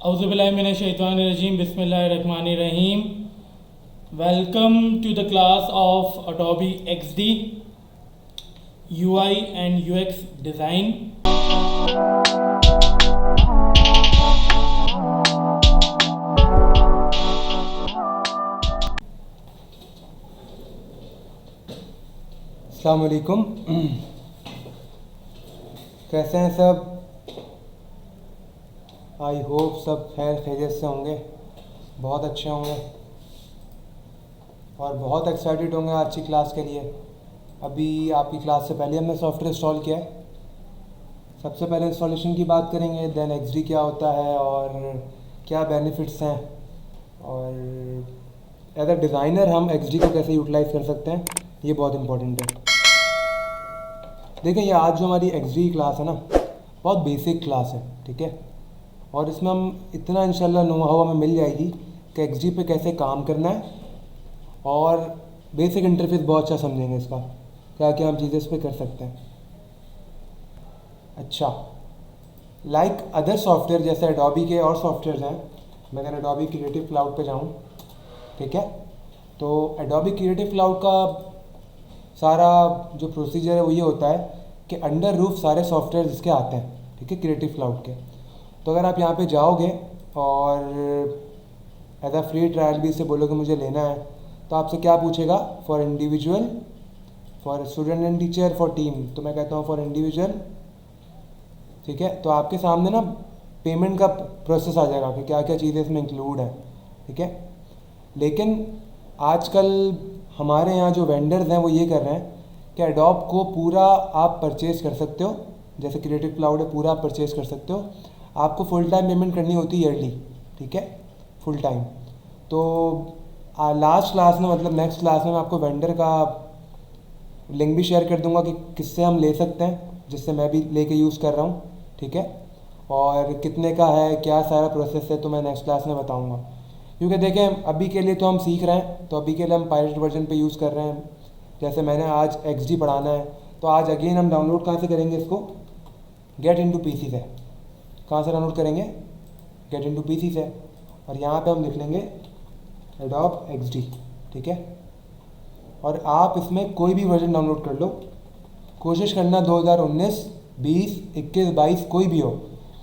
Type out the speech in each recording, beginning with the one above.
Auzubillahiminash-shaytanir-rajim. Bismillahir-rahmanir-rahim. Welcome to the class of Adobe XD UI and UX design. अस्सलाम वालेकुम। कैसे हैं सब? आई होप सब खैर खैरियत से होंगे, बहुत अच्छे होंगे और बहुत एक्साइटेड होंगे आज की क्लास के लिए। अभी आपकी क्लास से पहले हमने सॉफ्टवेयर इंस्टॉल किया है। सबसे पहले इंस्टॉलेशन की बात करेंगे, देन एक्सडी क्या होता है और क्या बेनिफिट्स हैं, और एज अ डिज़ाइनर हम एक्सडी को कैसे यूटिलाइज़ कर सकते हैं, ये बहुत इंपॉर्टेंट है। देखें, ये आज जो हमारी एक्सडी क्लास है ना, बहुत बेसिक क्लास है, ठीक है। और इसमें हम इतना इंशाल्लाह नो हाउ हमें मिल जाएगी कि एक्सडी पे कैसे काम करना है, और बेसिक इंटरफेस बहुत अच्छा समझेंगे इसका, क्या क्या हम चीज़ें इस पर कर सकते हैं। अच्छा, लाइक अदर सॉफ्टवेयर जैसे एडोबी के और सॉफ्टवेयर हैं, मैं अगर एडोबी क्रिएटिव क्लाउड पे जाऊँ, ठीक है, तो एडोबी क्रिएटिव क्लाउड का सारा जो प्रोसीजर है वो ये होता है कि अंडर रूफ सारे सॉफ्टवेयर इसके आते हैं, ठीक है, क्रिएटिव क्लाउड के। तो अगर आप यहाँ पे जाओगे और एज अ फ्री ट्रायल भी से बोलोगे मुझे लेना है, तो आपसे क्या पूछेगा, for individual, for student and teacher, for team. तो मैं कहता हूँ फॉर इंडिविजुअल, ठीक है। तो आपके सामने ना पेमेंट का प्रोसेस आ जाएगा कि क्या क्या चीज़ें इसमें इंक्लूड है, ठीक है। लेकिन आजकल हमारे यहाँ जो वेंडर्स हैं वो ये कर रहे हैं कि एडोब को पूरा आप परचेज़ कर सकते हो, जैसे क्रिएटिव क्लाउड है, पूरा आप परचेज़ कर सकते हो। आपको फुल टाइम पेमेंट करनी होती है ईयरली, ठीक है, फुल टाइम। तो लास्ट क्लास में, मतलब नेक्स्ट क्लास में, मैं आपको वेंडर का लिंक भी शेयर कर दूंगा कि किससे हम ले सकते हैं, जिससे मैं भी लेके यूज़ कर रहा हूँ, ठीक है, और कितने का है, क्या सारा प्रोसेस है, तो मैं नेक्स्ट क्लास में बताऊँगा। क्योंकि देखें, अभी के लिए तो हम सीख रहे हैं, तो अभी के लिए हम पायलट वर्जन पे यूज़ कर रहे हैं। जैसे मैंने आज एक्सडी पढ़ाना है, तो आज अगेन हम डाउनलोड कहाँ से करेंगे इसको, गेट इनटू पीसी से। कहाँ से डाउनलोड करेंगे, गेट इनटू पीसी से, और यहाँ पे हम लिख लेंगे एडोब एक्सडी, ठीक है। और आप इसमें कोई भी वर्जन डाउनलोड कर लो, कोशिश करना 2019, 20, 21, 22 कोई भी हो,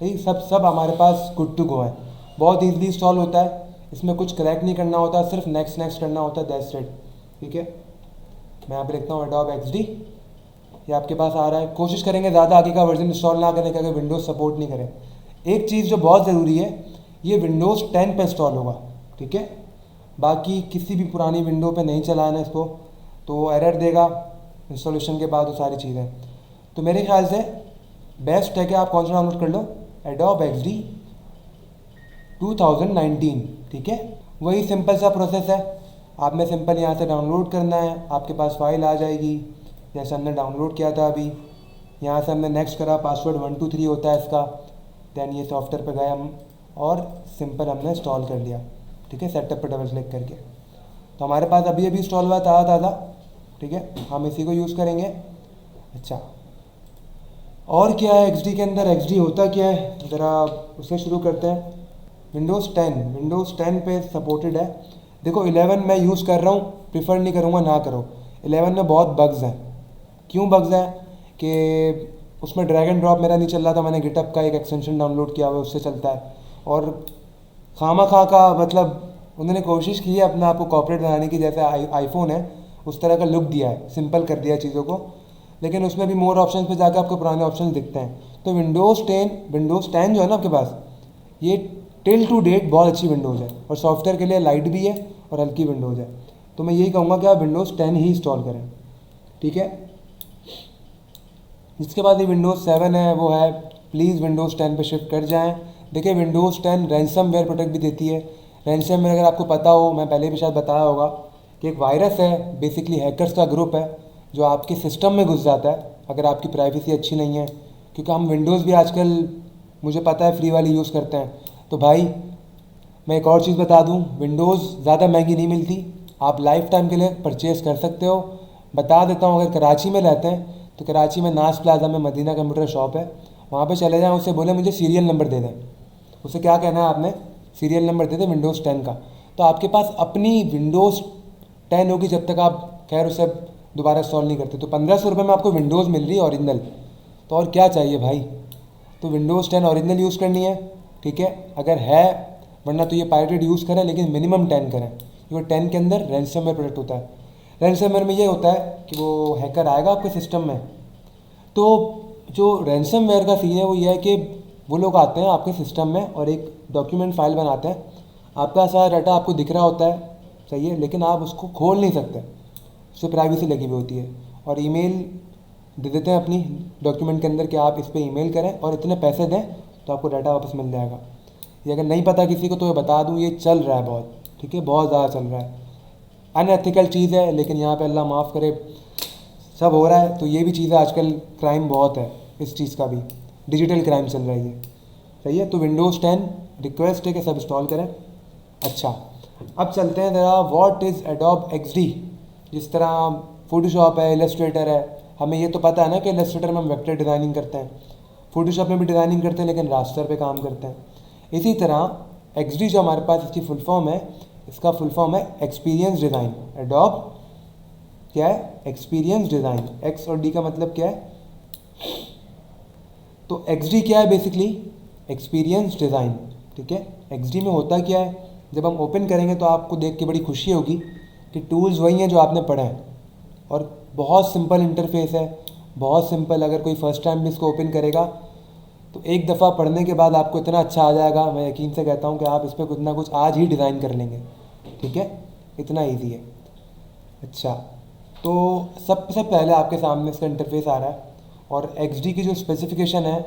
ठीक, सब हमारे पास गुड टू गो है। बहुत ईजिली इंस्टॉल होता है, इसमें कुछ क्रैक नहीं करना होता, सिर्फ नेक्स्ट नेक्स्ट करना होता है, दैट्स इट, ठीक है। मैं यहाँ पे लिखता हूँ एडोब एक्सडी, ये आपके पास आ रहा है। कोशिश करेंगे ज़्यादा आगे का वर्जन इंस्टॉल ना करने का, अगर विंडोज़ सपोर्ट नहीं करे। एक चीज़ जो बहुत ज़रूरी है, ये विंडोज़ 10 पे इंस्टॉल होगा, ठीक है, बाकी किसी भी पुरानी विंडो पे नहीं चलाना इसको, तो एरर देगा इंस्टॉलेशन के बाद वो सारी चीज़ें। तो मेरे ख्याल से बेस्ट है कि आप कौन सा डाउनलोड कर लो, एडोब एक्सडी 2019, ठीक है। वही सिंपल सा प्रोसेस है, आपने सिंपल यहाँ से डाउनलोड करना है, आपके पास फाइल आ जाएगी, जैसे हमने डाउनलोड किया था अभी। यहाँ से हमने नेक्स्ट करा, पासवर्ड 123 होता है इसका, दैन ये सॉफ्टवेयर पे गए हम और सिंपल हमने इंस्टॉल कर लिया, ठीक है, सेटअप पे डबल क्लिक करके। तो हमारे पास अभी अभी इंस्टॉल हुआ ताज़ा, ठीक है, हम इसी को यूज़ करेंगे। अच्छा, और क्या है एक्सडी के अंदर, एक्सडी होता क्या है, ज़रा उससे शुरू करते हैं। विंडोज़ 10 पे सपोर्टेड है। देखो 11 मैं यूज़ कर रहा हूँ, प्रीफर नहीं करूँगा ना करो। 11 में बहुत बग्स हैं। क्यों बग्स हैं कि उसमें ड्रैग एंड ड्रॉप मेरा नहीं चल रहा था, मैंने गिटअप का एक एक्सटेंशन डाउनलोड किया हुआ है, उससे चलता है। और खामा खा का, मतलब उन्होंने कोशिश की है अपने आप को कॉर्पोरेट बनाने की, जैसे आईफोन है उस तरह का लुक दिया है, सिंपल कर दिया चीज़ों को, लेकिन उसमें भी मोर ऑप्शन पे जाकर आपको पुराने ऑप्शन दिखते हैं। तो विंडोज़ 10 जो है ना आपके पास, ये टिल टू डेट बहुत अच्छी विंडोज़ है, और सॉफ्टवेयर के लिए लाइट भी है और हल्की विंडोज़ है। तो मैं यही कहूँगा कि आप विंडोज़ 10 ही इंस्टॉल करें, ठीक है। जिसके बाद ये विंडोज़ 7 है, वो है प्लीज़ विंडोज़ 10 पे शिफ्ट कर जाएं। देखिए विंडोज़ 10 रैंसमवेयर प्रोटेक्ट भी देती है। रैंसमवेयर अगर आपको पता हो, मैं पहले भी शायद बताया होगा कि एक वायरस है, बेसिकली हैकर्स का ग्रुप है जो आपके सिस्टम में घुस जाता है अगर आपकी प्राइवेसी अच्छी नहीं है। क्योंकि हम विंडोज़ भी आजकल, मुझे पता है, फ्री वाली यूज़ करते हैं। तो भाई मैं एक और चीज़ बता दूं, विंडोज़ ज़्यादा महंगी नहीं मिलती, आप लाइफ टाइम के लिए परचेज़ कर सकते हो। बता देता हूँ, अगर कराची में रहते हैं तो कराची में नाज प्लाजा में मदीना कंप्यूटर शॉप है, वहाँ पे चले जाएं, उससे बोले मुझे सीरियल नंबर दे दें, उसे क्या कहना है आपने, सीरियल नंबर दे दे विंडोज़ 10 का। तो आपके पास अपनी विंडोज़ 10 होगी जब तक आप खैर उसे दोबारा इंस्टॉल नहीं करते। तो 1500 में आपको विंडोज़ मिल रही है ओरिजिनल, तो और क्या चाहिए भाई। तो विंडोज़ 10 ओरिजिनल यूज़ करनी है, ठीक है, अगर है, वरना तो ये पायरेटेड यूज़ करें, लेकिन मिनिमम 10 करें, क्योंकि 10 के अंदर रैंसमवेयर प्रोटेक्ट होता है। रैंसमवेयर में ये होता है कि वो हैकर आएगा आपके सिस्टम में, तो जो रैंसमवेयर का सीन है वो ये है कि वो लोग आते हैं आपके सिस्टम में और एक डॉक्यूमेंट फाइल बनाते हैं, आपका सारा डाटा आपको दिख रहा होता है, सही है, लेकिन आप उसको खोल नहीं सकते, उससे प्राइवेसी लगी हुई होती है। और ईमेल दे देते हैं अपनी डॉक्यूमेंट के अंदर कि आप इस पर ईमेल करें और इतने पैसे दें तो आपको डाटा वापस मिल जाएगा। ये अगर नहीं पता किसी को तो ये बता दूँ, ये चल रहा है बहुत, ठीक है, बहुत ज़्यादा चल रहा है। अनएथिकल चीज़ है, लेकिन यहाँ पे अल्लाह माफ़ करे सब हो रहा है। तो ये भी चीज़ है, आजकल क्राइम बहुत है इस चीज़ का भी, डिजिटल क्राइम चल रही है, सही है। तो विंडोज़ 10 रिक्वेस्ट है कि सब इंस्टॉल करें। अच्छा, अब चलते हैं ज़रा, व्हाट इज़ एडोब XD। जिस तरह फोटोशॉप है, इलस्ट्रेटर है, हमें ये तो पता है ना कि इलस्ट्रेटर में हम वेक्टर डिज़ाइनिंग करते हैं, फोटोशॉप में भी डिज़ाइनिंग करते हैं, लेकिन रास्टर पे काम करते हैं। इसी तरह XD जो हमारे पास इसकी फुल फॉर्म है, इसका फुल फॉर्म है एक्सपीरियंस डिज़ाइन। एडोब क्या है, एक्सपीरियंस डिज़ाइन, एक्स और डी का मतलब क्या है। तो XD क्या है, बेसिकली एक्सपीरियंस डिज़ाइन, ठीक है। XD में होता क्या है, जब हम ओपन करेंगे तो आपको देख के बड़ी खुशी होगी कि टूल्स वही हैं जो आपने पढ़े हैं, और बहुत सिंपल इंटरफेस है, बहुत सिंपल। अगर कोई फर्स्ट टाइम भी इसको ओपन करेगा तो एक दफ़ा पढ़ने के बाद आपको इतना अच्छा आ जाएगा, मैं यकीन से कहता हूँ कि आप इस पर कुछ ना कुछ आज ही डिज़ाइन कर लेंगे, ठीक है, इतना ईजी है। अच्छा, तो सबसे पहले आपके सामने इसका इंटरफेस आ रहा है, और XD की जो स्पेसिफिकेशन है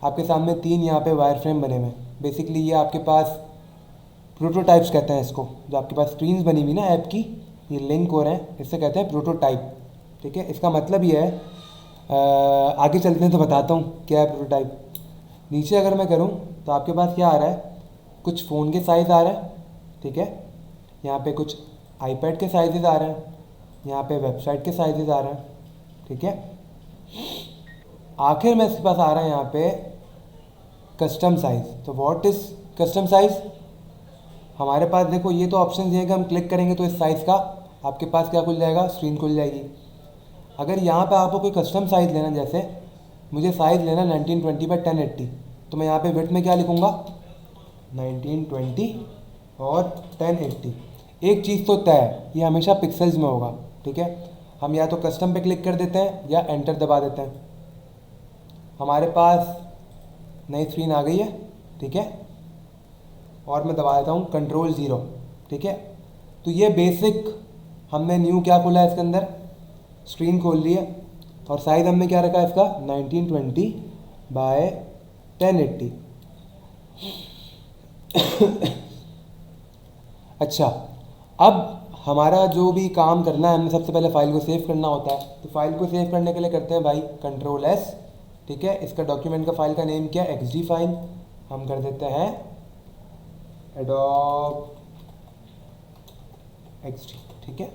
आपके सामने 3 यहाँ पे वायर फ्रेम बने हुए हैं। बेसिकली ये आपके पास प्रोटोटाइप्स कहते हैं इसको, जो आपके पास स्क्रीन्स बनी हुई ना ऐप की, ये लिंक हो रहे हैं, इससे कहते हैं प्रोटोटाइप, ठीक है। इसका मतलब ये है, आगे चलते हैं तो बताता हूँ क्या है प्रोटोटाइप। नीचे अगर मैं करूँ तो आपके पास क्या आ रहा है, कुछ फ़ोन के साइज़ आ रहे हैं, ठीक है, यहाँ पे कुछ आईपैड के साइजेस आ रहे हैं, यहाँ पे वेबसाइट के साइजेस आ रहे हैं, ठीक है। आखिर में इसके पास आ रहा है यहाँ पे कस्टम साइज़। तो व्हाट इज़ कस्टम साइज़, हमारे पास देखो ये तो ऑप्शन दिए कि हम क्लिक करेंगे तो इस साइज़ का आपके पास क्या खुल जाएगा, स्क्रीन खुल जाएगी। अगर यहाँ पे आपको कोई कस्टम साइज़ लेना, जैसे मुझे साइज़ लेना 1920 बाई 1080, तो मैं यहाँ पे विड्थ में क्या लिखूँगा, 1920 और 1080। एक चीज़ तो तय है, ये हमेशा पिक्सल्स में होगा, ठीक है। हम या तो कस्टम पे क्लिक कर देते हैं या एंटर दबा देते हैं। हमारे पास नई स्क्रीन आ गई है, ठीक है, और मैं दबा देता हूँ Ctrl+0, ठीक है। तो ये बेसिक हमने न्यू क्या खोला है, इसके अंदर स्क्रीन खोल ली है, और साइज़ हमने क्या रखा है इसका 1920 बाय 1080। अच्छा, अब हमारा जो भी काम करना है, हमें सबसे पहले फ़ाइल को सेव करना होता है। तो फाइल को सेव करने के लिए करते हैं भाई Ctrl+S, ठीक है। इसका डॉक्यूमेंट का फाइल का नेम क्या है, XD फाइल, हम कर देते हैं एडोब XD, ठीक है,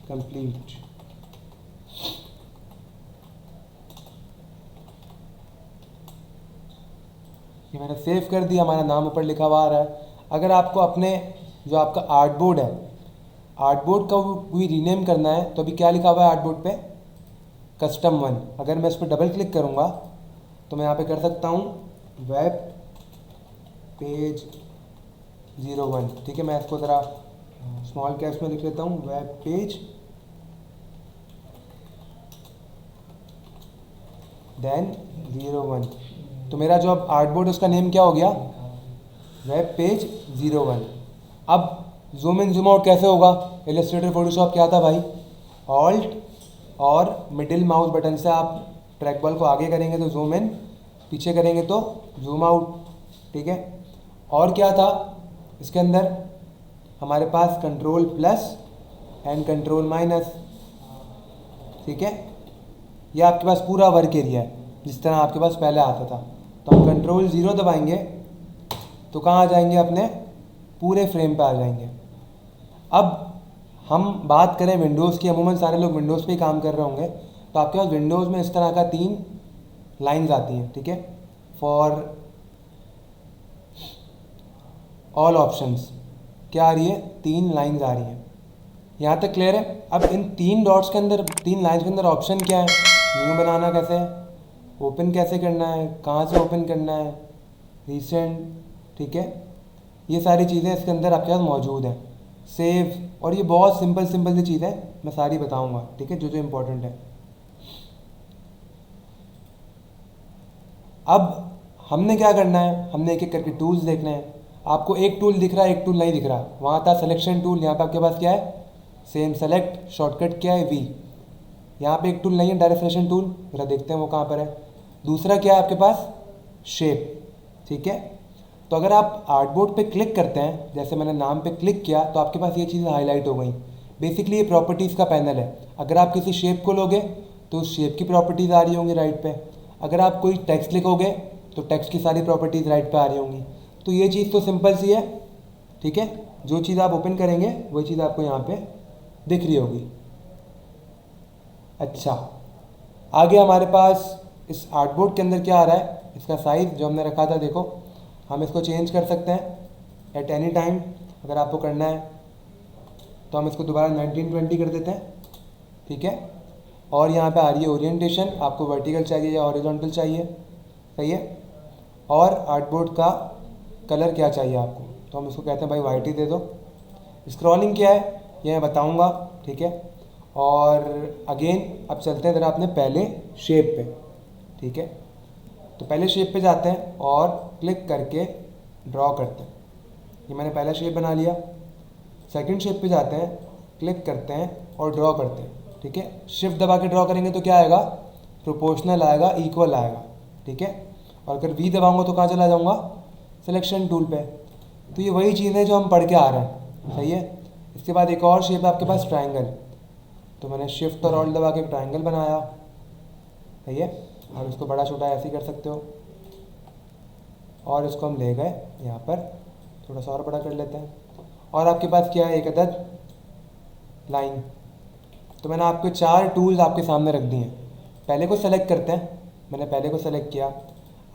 कंप्लीट। ये मैंने सेव कर दिया, हमारा नाम ऊपर लिखा हुआ आ रहा है। अगर आपको अपने जो आपका आर्टबोर्ड है, आर्टबोर्ड का भी रीनेम करना है, तो अभी क्या लिखा हुआ है आर्टबोर्ड पे, कस्टम 1। अगर मैं इस पर डबल क्लिक करूँगा तो मैं यहाँ पे कर सकता हूँ वेब पेज 01, ठीक है। मैं इसको ज़रा स्मॉल कैप्स में लिख लेता हूँ, वेब पेज देन 01। तो मेरा जो अब आर्टबोर्ड उसका नेम क्या हो गया, वेब पेज 01। अब जूम इन जूम आउट कैसे होगा, इलस्ट्रेटर फोटोशॉप क्या था भाई, ऑल्ट और मिडिल माउस बटन से आप ट्रैक बॉल को आगे करेंगे तो जूम इन, पीछे करेंगे तो जूम आउट, ठीक है। और क्या था इसके अंदर, हमारे पास Ctrl+ एंड Ctrl-, ठीक है। यह आपके पास पूरा वर्क एरिया है जिस तरह आपके पास पहले आता था। तो हम Ctrl+0 दबाएंगे तो कहाँ आ जाएंगे, अपने पूरे फ्रेम पे आ जाएंगे। अब हम बात करें विंडोज़ की, अमूमन सारे लोग विंडोज़ पे ही काम कर रहे होंगे, तो आपके पास विंडोज़ में इस तरह का 3 लाइंस आती हैं, ठीक है। फॉर ऑल ऑप्शंस क्या आ रही है, 3 लाइंस आ रही हैं। यहाँ तक क्लियर है। अब इन 3 डॉट्स के अंदर, 3 लाइंस के अंदर ऑप्शन क्या है, न्यू बनाना कैसे है, ओपन कैसे करना है, कहाँ से ओपन करना है, रिसेंट, ठीक है, ये सारी चीज़ें इसके अंदर आपके पास मौजूद हैं। सेव, और ये बहुत सिंपल सी चीज़ें मैं सारी बताऊंगा, ठीक है, जो जो इम्पोर्टेंट है। अब हमने क्या करना है, हमने एक एक करके टूल्स देखने हैं। आपको एक टूल दिख रहा है, एक टूल नहीं दिख रहा। वहाँ था सिलेक्शन टूल, यहाँ पे आपके पास क्या है, सेम सेलेक्ट, शॉर्टकट क्या है, वी। यहाँ पे एक टूल नहीं है, डायरेक्ट सिलेक्शन टूल, जरा देखते हैं वो कहाँ पर है। दूसरा क्या है आपके पास, शेप, ठीक है। तो अगर आप आर्टबोर्ड पे क्लिक करते हैं, जैसे मैंने नाम पे क्लिक किया, तो आपके पास ये चीज़ें हाईलाइट हो गई। बेसिकली ये प्रॉपर्टीज़ का पैनल है। अगर आप किसी शेप को लोगे तो उस शेप की प्रॉपर्टीज़ आ रही होंगी राइट पे। अगर आप कोई टेक्स्ट लिखोगे तो टेक्स्ट की सारी प्रॉपर्टीज़ राइट पे आ रही होंगी। तो ये चीज़ तो सिंपल सी है, ठीक है। जो चीज़ आप ओपन करेंगे वही चीज़ आपको यहाँ पे दिख रही होगी। अच्छा, आगे हमारे पास इस आर्टबोर्ड के अंदर क्या आ रहा है, इसका साइज़ जो हमने रखा था, देखो हम इसको चेंज कर सकते हैं एट एनी टाइम। अगर आपको करना है तो हम इसको दोबारा 1920 कर देते हैं, ठीक है। और यहाँ पे आ रही है ओरिएंटेशन, आपको वर्टिकल चाहिए या हॉरिजॉन्टल चाहिए, सही है। और आर्टबोर्ड का कलर क्या चाहिए आपको, तो हम इसको कहते हैं भाई वाइट ही दे दो। स्क्रॉलिंग क्या है ये मैं बताऊँगा, ठीक है। और अगेन अब चलते हैं ज़रा अपने पहले शेप पे, ठीक है। तो पहले शेप पे जाते हैं और क्लिक करके ड्रॉ करते हैं। ये मैंने पहला शेप बना लिया। सेकंड शेप पे जाते हैं, क्लिक करते हैं और ड्रॉ करते हैं, ठीक है। शिफ्ट दबा के ड्रॉ करेंगे तो क्या आएगा, प्रोपोर्शनल आएगा, इक्वल आएगा, ठीक है। और अगर वी दबाऊंगा तो कहाँ चला जाऊँगा, सिलेक्शन टूल पे। तो ये वही चीज़ है जो हम पढ़ के आ रहे हैं, सही है। इसके बाद एक और शेप है आपके पास, ट्रायंगल। तो मैंने शिफ्ट और ऑल्ट दबा के ट्रायंगल बनाया, सही है। और इसको बड़ा छोटा ऐसे ही कर सकते हो। और इसको हम ले गए यहाँ पर, थोड़ा सा और बड़ा कर लेते हैं। और आपके पास क्या है, एक अदद लाइन। तो मैंने आपको 4 टूल्स आपके सामने रख दिए हैं। पहले को सेलेक्ट करते हैं, मैंने पहले को सेलेक्ट किया।